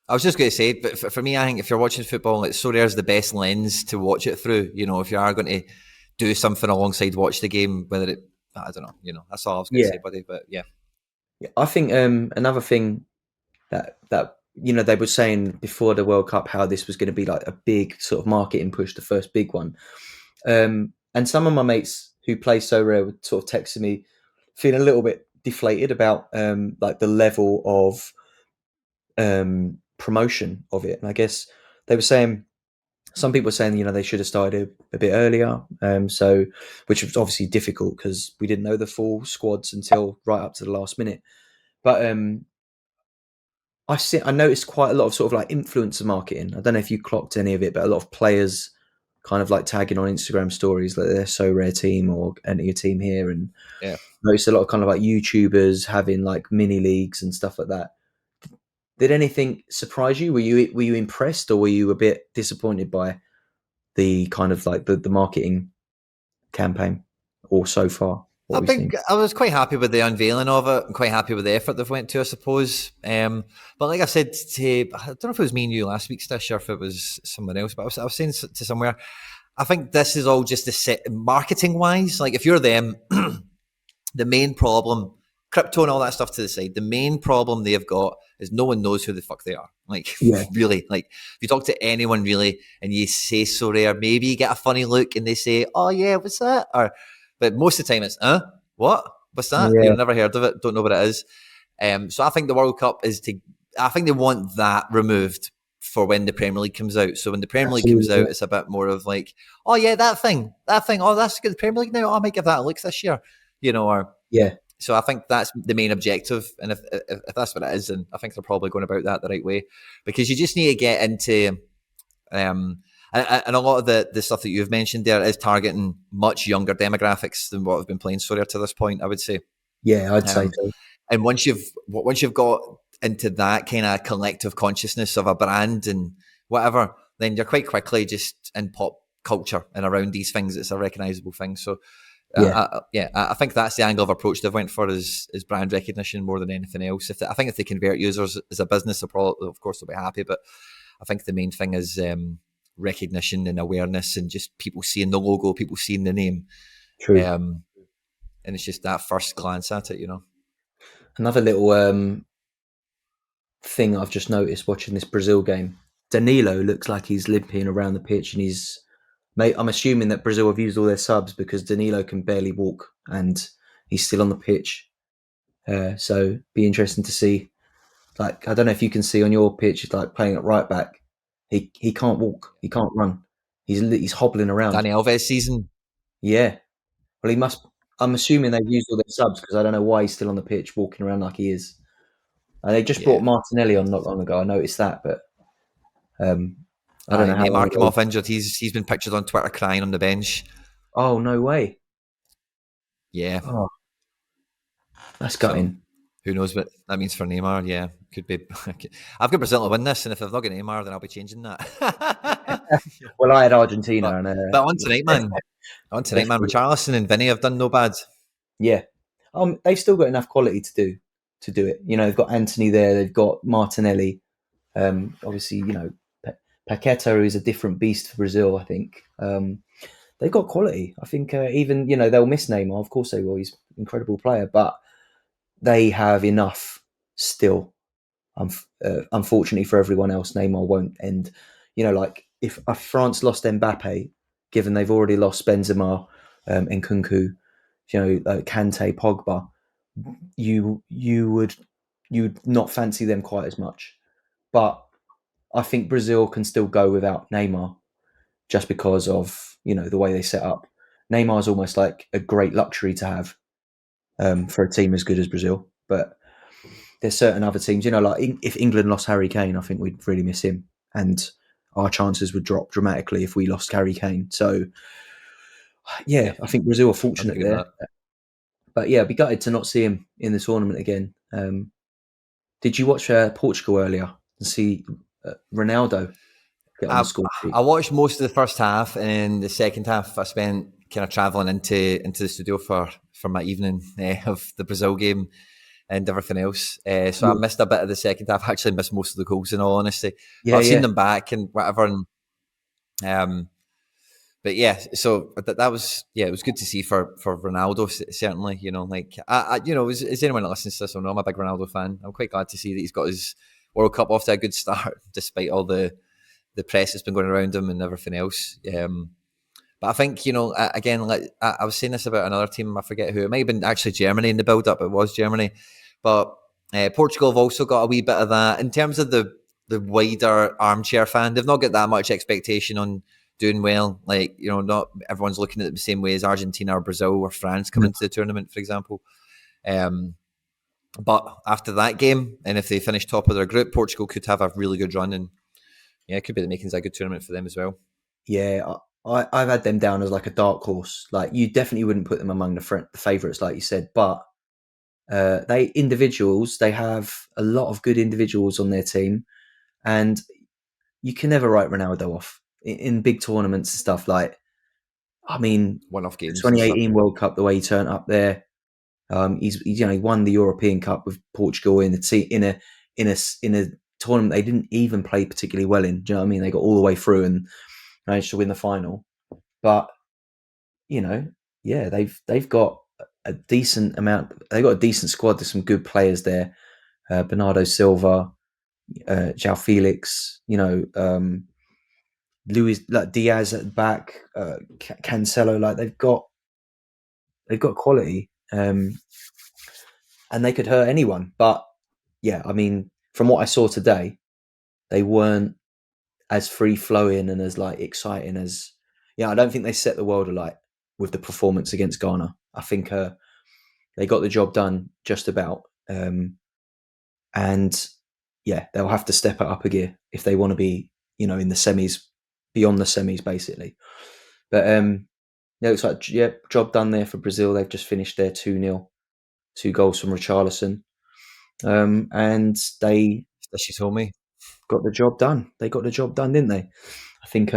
I was just going to say, but for me, I think if you're watching football, like Sorare's the best lens to watch it through. If you are going to do something alongside watch the game, whether it, I don't know, that's all I was going to Yeah. say, buddy. But yeah, I think another thing that they were saying before the World Cup how this was going to be like a big sort of marketing push, the first big one. And some of my mates who play Sorare were sort of texting me, feeling a little bit deflated about like the level of promotion of it. And I guess they were saying some people were saying they should have started a bit earlier. So which was obviously difficult because we didn't know the full squads until right up to the last minute. But I noticed quite a lot of sort of like influencer marketing. I don't know if you clocked any of it, but a lot of players kind of like tagging on Instagram stories that they're Sorare team or enter your team here, and yeah. noticed a lot of kind of like YouTubers having like mini leagues and stuff like that. Did anything surprise you? Were you impressed or were you a bit disappointed by the kind of like the marketing campaign or so far? What I have you think seen? I was quite happy with the unveiling of it. I'm quite happy with the effort they've went to, I suppose. But like I said, I don't know if it was me and you last week, Stish, or if it was someone else, but I was saying to somewhere, I think this is all just a set marketing wise. Like if you're them, the main problem, crypto and all that stuff to the side, the main problem they've got is no one knows who the fuck they are. Like, Yeah, really, like if you talk to anyone really and you say Sorare, maybe you get a funny look and they say, oh yeah, what's that? But most of the time it's, what? What's that? yeah, You've never heard of it, don't know what it is. So I think the World Cup I think they want that removed for when the Premier League comes out. So when the Premier League comes absolutely. out, it's a bit more of like, oh yeah, that thing. Oh, that's good. The Premier League now. Oh, I might give that a look this year, or Yeah, so I think that's the main objective. And if that's what it is, then I think they're probably going about that the right way, because you just need to get into and a lot of the stuff that you've mentioned there is targeting much younger demographics than what have been playing Sorare to this point, I would say. yeah, I'd say Um, so. and once you've got into that kind of collective consciousness of a brand and whatever, then you're quite quickly just in pop culture and around these things. It's a recognizable thing. So Yeah, I think that's the angle of approach they've went for is brand recognition more than anything else. I think if they convert users as a business, of course they'll be happy. But I think the main thing is recognition and awareness, and just people seeing the logo, people seeing the name, true. and it's just that first glance at it. Another little thing I've just noticed watching this Brazil game. Danilo looks like he's limping around the pitch, and I'm assuming that Brazil have used all their subs because Danilo can barely walk, and he's still on the pitch. So be interesting to see. Like I don't know if you can see on your pitch, it's like playing at right back. He can't walk, he can't run. He's hobbling around. Danny Alves season, Yeah. Well, he must. I'm assuming they've used all their subs because I don't know why he's still on the pitch walking around like he is. And they just brought yeah. Martinelli on not long ago. I noticed that, but um, I don't know how long Neymar came ago. off injured. He's been pictured on Twitter crying on the bench. Oh no way! Yeah, Oh, that's so gutting. who knows what that means for Neymar? Yeah, could be. I've got Brazil to win this, and if they've not got Neymar, then I'll be changing that. Well, I had Argentina, but and but on tonight, man. On tonight, man. definitely, Richarlison and Vinny have done no bad. yeah. They've still got enough quality to do it. They've got Anthony there. They've got Martinelli. Obviously, Paqueta, who's a different beast for Brazil. I think they've got quality. I think even they'll miss Neymar. Of course they will. He's an incredible player, but they have enough still. Unfortunately for everyone else, Neymar won't end. Like if France lost Mbappe, given they've already lost Benzema and Kunku, Kante, Pogba, you'd not fancy them quite as much. But I think Brazil can still go without Neymar just because of the way they set up. Neymar is almost like a great luxury to have for a team as good as Brazil. But there's certain other teams, like if England lost Harry Kane, I think we'd really miss him, and our chances would drop dramatically if we lost Harry Kane. So Yeah, yeah, I think Brazil are I'd fortunate agree with there. that. But yeah, I'd be gutted to not see him in the tournament again. Did you watch Portugal earlier and see Ronaldo get on the I score sheet? I watched most of the first half, and the second half I spent kind of travelling into the studio for my evening of the Brazil game and everything else. So I Yeah, missed a bit of the second half. I actually missed most of the goals, in all honesty. But yeah, I've seen yeah. them back and whatever. And um, but yeah, so that was, yeah, it was good to see for Ronaldo, certainly. Like as anyone that listens to this will know, I'm a big Ronaldo fan. I'm quite glad to see that he's got his World Cup off to a good start, despite all the press that's been going around him and everything else. But I think, again, like I was saying this about another team, I forget who. It might have been actually Germany in the build-up. It was Germany. But Portugal have also got a wee bit of that. In terms of the wider armchair fan, they've not got that much expectation on doing well. Like, not everyone's looking at it the same way as Argentina or Brazil or France No. coming to the tournament, for example. Um, but after that game, and if they finish top of their group, Portugal could have a really good run. And yeah, it could be the makings of a good tournament for them as well. Yeah, I've had them down as like a dark horse. Like you definitely wouldn't put them among the favourites, like you said. But they have a lot of good individuals on their team, and you can never write Ronaldo off in big tournaments and stuff. Like, I mean, One-off the games and stuff. 2018 World Cup, the way he turned up there, he won the European Cup with Portugal in a tournament they didn't even play particularly well in. Do you know what I mean? They got all the way through and managed to win the final. But you know, yeah, they've got a decent amount. They've got a decent squad. There's some good players there. Bernardo Silva, João Felix. Luis like Diaz at the back, Cancelo. Like they've got quality, and they could hurt anyone. But yeah, I mean, from what I saw today, they weren't as free flowing and as like exciting as. Yeah, I don't think they set the world alight with the performance against Ghana. I think they got the job done just about, and yeah, they'll have to step it up a gear if they want to be, in the semis, beyond the semis, basically. But yeah, it looks like job done there for Brazil. They've just finished their 2-0, 2 goals from Richarlison, and they She told me. got the job done. They got the job done, didn't they? I think,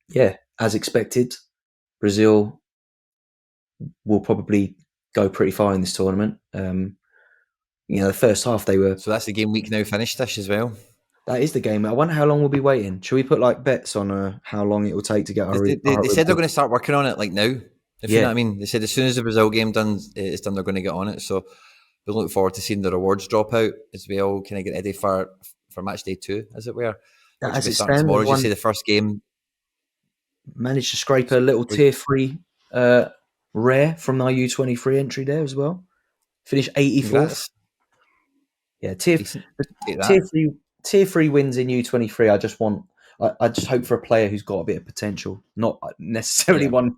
yeah, as expected, Brazil will probably go pretty far in this tournament. The first half they were. So that's the game week now finished, Tish, as well. That is the game. I wonder how long we'll be waiting. Should we put like bets on how long it will take to get They, our, they, they our they said they're going to start working on it like now, if you know Yeah, what I mean. They said as soon as the Brazil game is done, they're going to get on it. So we look forward to seeing the rewards drop out as we all kind of get ready for match day 2, as it were, which will as be it starting stands, tomorrow. we've As you say, the first game managed to scrape a little was tier 3 rare from our U23 entry there as well. Finished 84th. congrats, Yeah, decent. Take tier that. 3 tier 3 wins in U23. I just hope for a player who's got a bit of potential, not necessarily Yeah,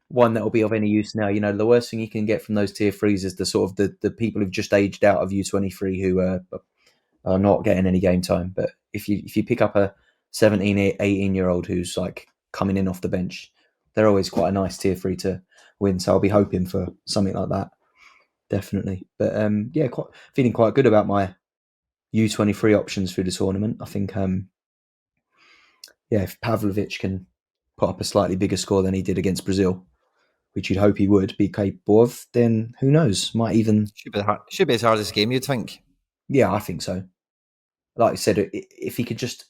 one that will be of any use now. The worst thing you can get from those tier 3s is the sort of the people who've just aged out of U23 who are not getting any game time. But if you pick up a 17, 18 year old who's like coming in off the bench, they're always quite a nice tier 3 to win. So I'll be hoping for something like that, definitely. But yeah, feeling quite good about my U23 options through the tournament. I think yeah, if Pavlovic can put up a slightly bigger score than he did against Brazil, which you'd hope he would be capable of, then who knows? Might even. should be his hardest game, you'd think. Yeah, I think so. Like I said, if he could just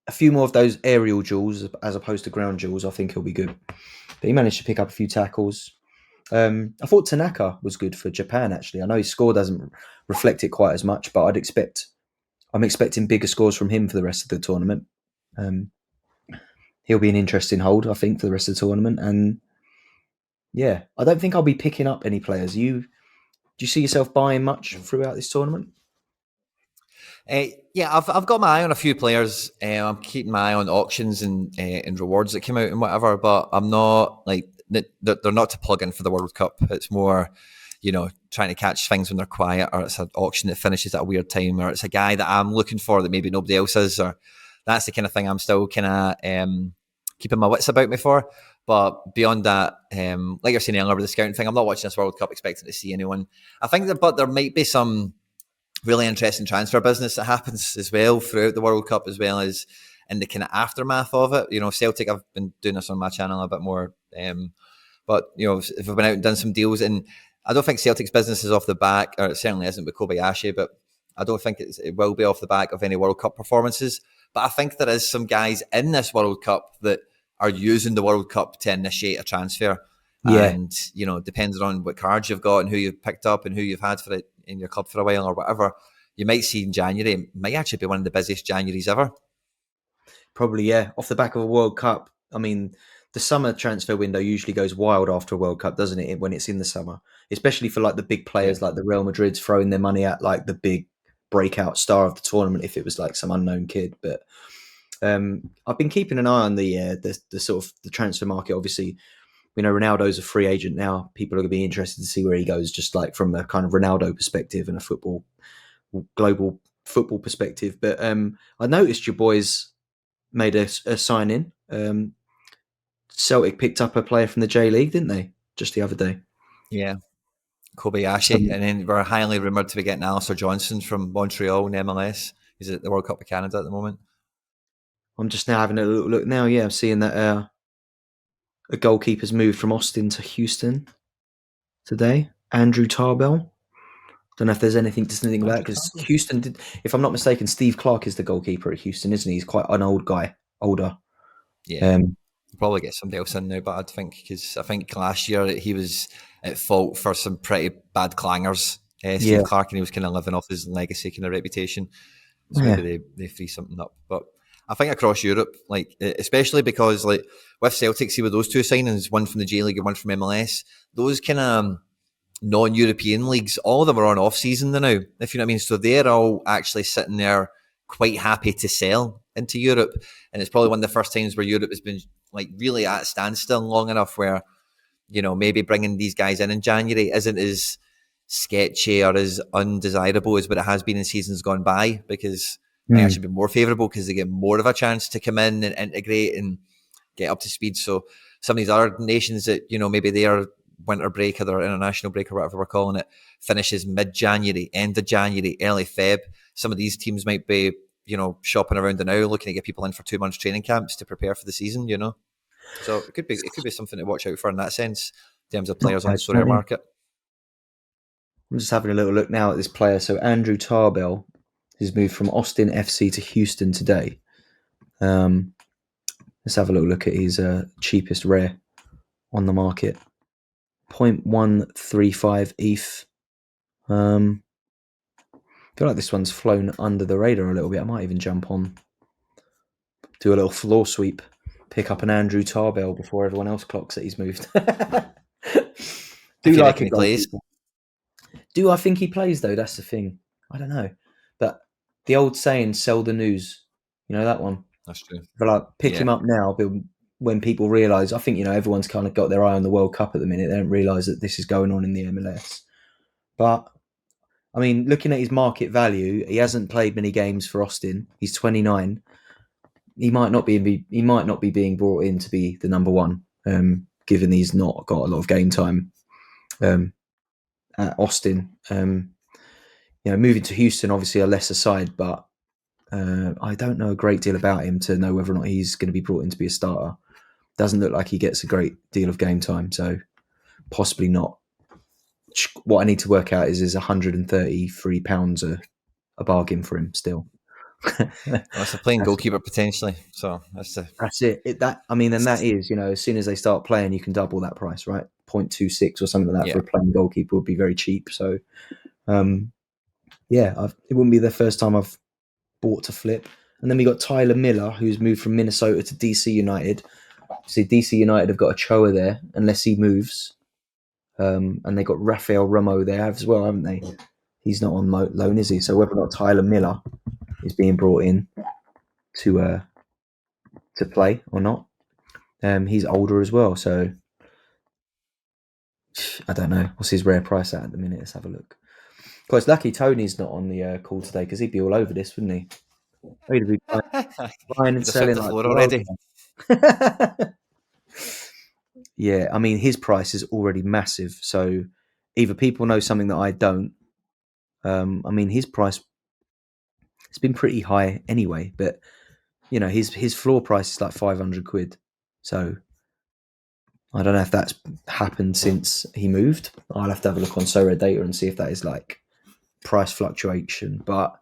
a few more of those aerial duels as opposed to ground duels, I think he'll be good. But he managed to pick up a few tackles. I thought Tanaka was good for Japan. Actually, I know his score doesn't reflect it quite as much, but I'm expecting bigger scores from him for the rest of the tournament. Um, he'll be an interesting hold, I think, for the rest of the tournament. And Yeah, I don't think I'll be picking up any players. Do you see yourself buying much throughout this tournament? Yeah, I've got my eye on a few players. I'm keeping my eye on auctions and rewards that come out and whatever. But I'm not like they're not to plug in for the World Cup. It's more, trying to catch things when they're quiet, or it's an auction that finishes at a weird time, or it's a guy that I'm looking for that maybe nobody else is, or that's the kind of thing I'm still kind of keeping my wits about me for. But beyond that, like you're saying earlier with the scouting thing, I'm not watching this World Cup expecting to see anyone. I think that, but there might be some really interesting transfer business that happens as well throughout the World Cup, as well as in the kind of aftermath of it. Celtic, I've been doing this on my channel a bit more, but if I've been out and done some deals, and I don't think Celtic's business is off the back, or it certainly isn't with Kobayashi, but I don't think it will be off the back of any World Cup performances. But I think there is some guys in this World Cup that are using the World Cup to initiate a transfer. Yeah, And, depending on what cards you've got and who you've picked up and who you've had for it in your club for a while or whatever, you might see in January, it might actually be one of the busiest Januaries ever. probably, yeah. Off the back of a World Cup. I mean, the summer transfer window usually goes wild after a World Cup, doesn't it? When it's in the summer, especially for like the big Yeah. players, like the Real Madrid's throwing their money at like the big breakout star of the tournament. If it was like some unknown kid, but I've been keeping an eye on the sort of the transfer market. Obviously, we know Ronaldo's a free agent now. People are going to be interested to see where he goes, just like from a kind of Ronaldo perspective and a global football perspective. But I noticed your boys made a sign in. Celtic picked up a player from the J League, didn't they? Just the other day. Yeah. Kobayashi. Some, And then we're highly rumoured to be getting Alistair Johnson from Montreal in MLS. He's at the World Cup of Canada at the moment. I'm just now having a look now. Yeah, I'm seeing that a goalkeeper's moved from Austin to Houston today. Andrew Tarbell. Don't know if there's anything to think about because Houston did. If I'm not mistaken, Steve Clark is the goalkeeper at Houston, isn't he? He's quite an old guy, older. Yeah. We'll probably get somebody else in now, but I think last year he was at fault for some pretty bad clangers. Yeah, Steve Clark, and he was kind of living off his legacy kind of reputation. So yeah, maybe they free something up. But I think across Europe, like especially because like with Celtic, see with those two signings, one from the J League and one from MLS, those kind of non-European leagues, all of them are on off-season now, if you know what I mean. So they're all actually sitting there quite happy to sell into Europe. And it's probably one of the first times where Europe has been like really at a standstill long enough where, maybe bringing these guys in January isn't as sketchy or as undesirable as what it has been in seasons gone by, because it might actually be more favourable because they get more of a chance to come in and integrate and get up to speed. So some of these other nations that, maybe their winter break or their international break or whatever we're calling it finishes mid-January, end of January, early Feb. Some of these teams might be, shopping around the now, looking to get people in for 2 months training camps to prepare for the season, So it could be something to watch out for in that sense, in terms of players on the Sorare market. I'm just having a little look now at this player. So Andrew Tarbell has moved from Austin FC to Houston today. Let's have a little look at his cheapest rare on the market. 0.135 ETH. I feel like this one's flown under the radar a little bit. I might even jump on, do a little floor sweep, pick up an Andrew Tarbell before everyone else clocks that he's moved. If you reckon he plays. Do I think he plays though? That's the thing. I don't know. But the old saying, sell the news. You know that one? That's true. But like pick him up now, but when people realise, I think, everyone's kind of got their eye on the World Cup at the minute. They don't realise that this is going on in the MLS. But I mean, looking at his market value, he hasn't played many games for Austin. He's 29. He might not be being brought in to be the number one, given he's not got a lot of game time at Austin. Moving to Houston, obviously a lesser side, but I don't know a great deal about him to know whether or not he's going to be brought in to be a starter. Doesn't look like he gets a great deal of game time, so possibly not. What I need to work out is £133 a bargain for him still. That's a playing goalkeeper potentially. So that's it. And that is, as soon as they start playing, you can double that price, right? 0.26 or something like that for a playing goalkeeper would be very cheap. So, it wouldn't be the first time I've bought to flip. And then we got Tyler Miller, who's moved from Minnesota to DC United. See, DC United have got a Choa there, unless he moves. And they got Rafael Ramo there as well, haven't they? He's not on loan, is he? So whether or not Tyler Miller is being brought in to play or not, he's older as well. So I don't know. What's his rare price at the minute? Let's have a look. Of course, lucky Tony's not on the call today because he'd be all over this, wouldn't he? He'd be buying and He's selling the like floor already. Yeah, I mean, his price is already massive. So either people know something that I don't. I mean, his price it's been pretty high anyway, but you know, his floor price is like 500 quid. So I don't know if that's happened since he moved. I'll have to have a look on Sorare data and see if that is like price fluctuation. But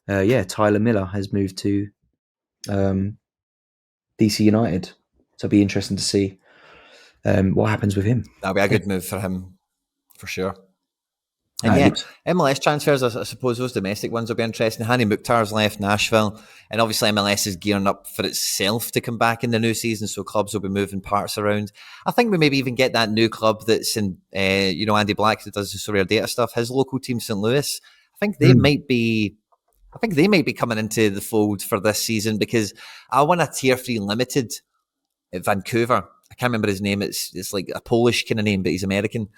yeah, Tyler Miller has moved to DC United. So it'll be interesting to see what happens with him. That'll be a good move for him, for sure. And MLS transfers, I suppose those domestic ones will be interesting. Hani Mukhtar's left Nashville, and obviously MLS is gearing up for itself to come back in the new season, so clubs will be moving parts around. I think we maybe even get that new club that's in, Andy Black that does the Sorare data stuff, his local team, St. Louis. I think they might be coming into the fold for this season because I won a Tier 3 limited at Vancouver. I can't remember his name. It's like a Polish kind of name, but he's American.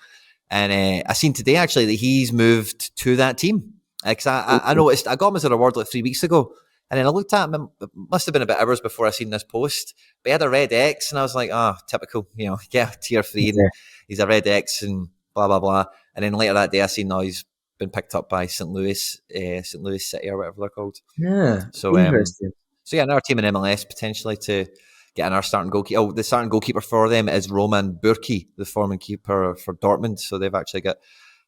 And I seen today actually that he's moved to that team because I noticed I got him as a reward like 3 weeks ago, and then I looked at him. It must have been about hours before I seen this post. But he had a red X, and I was like, typical, Tier 3. And he's a red X, and blah blah blah. And then later that day, I seen now he's been picked up by St. Louis City or whatever they're called. Yeah, so interesting. So yeah, another team in MLS potentially to get another starting goalkeeper. Oh, the starting goalkeeper for them is Roman Burki, the former keeper for Dortmund. So they've actually got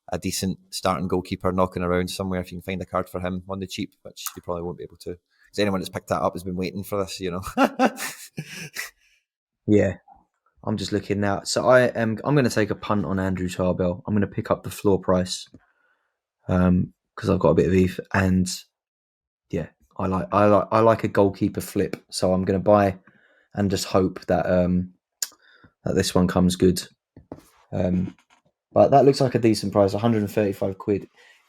a decent starting goalkeeper knocking around somewhere if you can find a card for him on the cheap, which you probably won't be able to. Because anyone that's picked that up has been waiting for this, Yeah, I'm just looking now. So I'm going to take a punt on Andrew Tarbell. I'm going to pick up the floor price because I've got a bit of ETH, and yeah, I like a goalkeeper flip. So I'm going to buy and just hope that that this one comes good. But that looks like a decent price, 135 quid.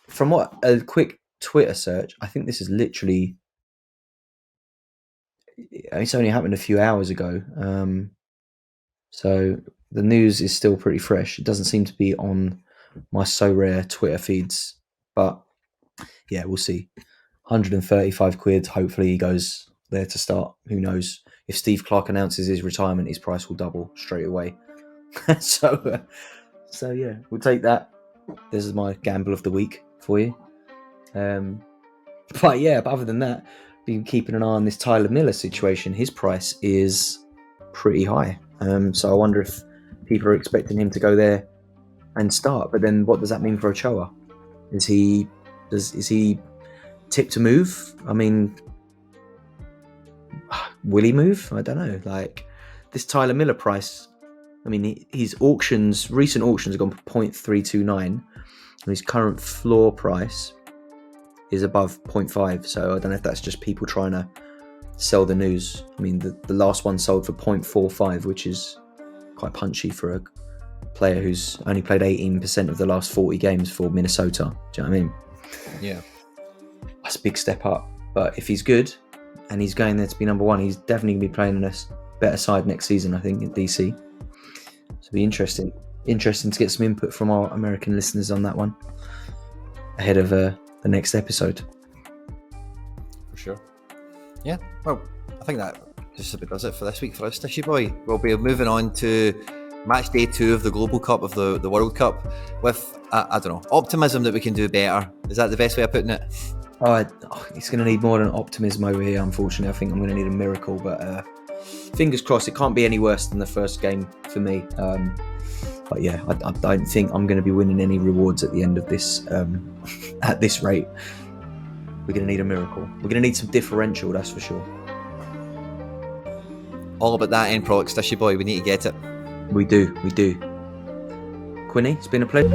From what a quick Twitter search, I think this is literally it's only happened a few hours ago. So the news is still pretty fresh. It doesn't seem to be on my Sorare Twitter feeds, but yeah, we'll see. 135 quid. Hopefully he goes there to start. Who knows? If Steve Clark announces his retirement, his price will double straight away. So yeah, we'll take that. This is my gamble of the week for you. But other than that, been keeping an eye on this Tyler Miller situation. His price is pretty high. So I wonder if people are expecting him to go there and start. But then, what does that mean for Ochoa? Is he tipped to move? I mean, will he move? I don't know. Like this Tyler Miller price. I mean, his recent auctions have gone for 0.329, and his current floor price is above 0.5. So I don't know if that's just people trying to sell the news. I mean, the last one sold for 0.45, which is quite punchy for a player who's only played 18% of the last 40 games for Minnesota. Do you know what I mean? Yeah. That's a big step up. But if he's good and he's going there to be number one, he's definitely going to be playing in a better side next season, I think, at DC. So it'll be interesting to get some input from our American listeners on that one ahead of the next episode. For sure. Yeah, well, I think that just about does it for this week for us, Tishy Boy. We'll be moving on to match day 2 of the Global Cup, of the World Cup, with, I don't know, optimism that we can do better. Is that the best way of putting it? It's going to need more than optimism over here, unfortunately. I think I'm going to need a miracle, but fingers crossed it can't be any worse than the first game for me. But yeah, I don't think I'm going to be winning any rewards at the end of this at this rate. We're going to need a miracle. We're going to need some differential, that's for sure. All about that end product, Tishy Boy. We need to get it. We do. Quinny, it's been a pleasure.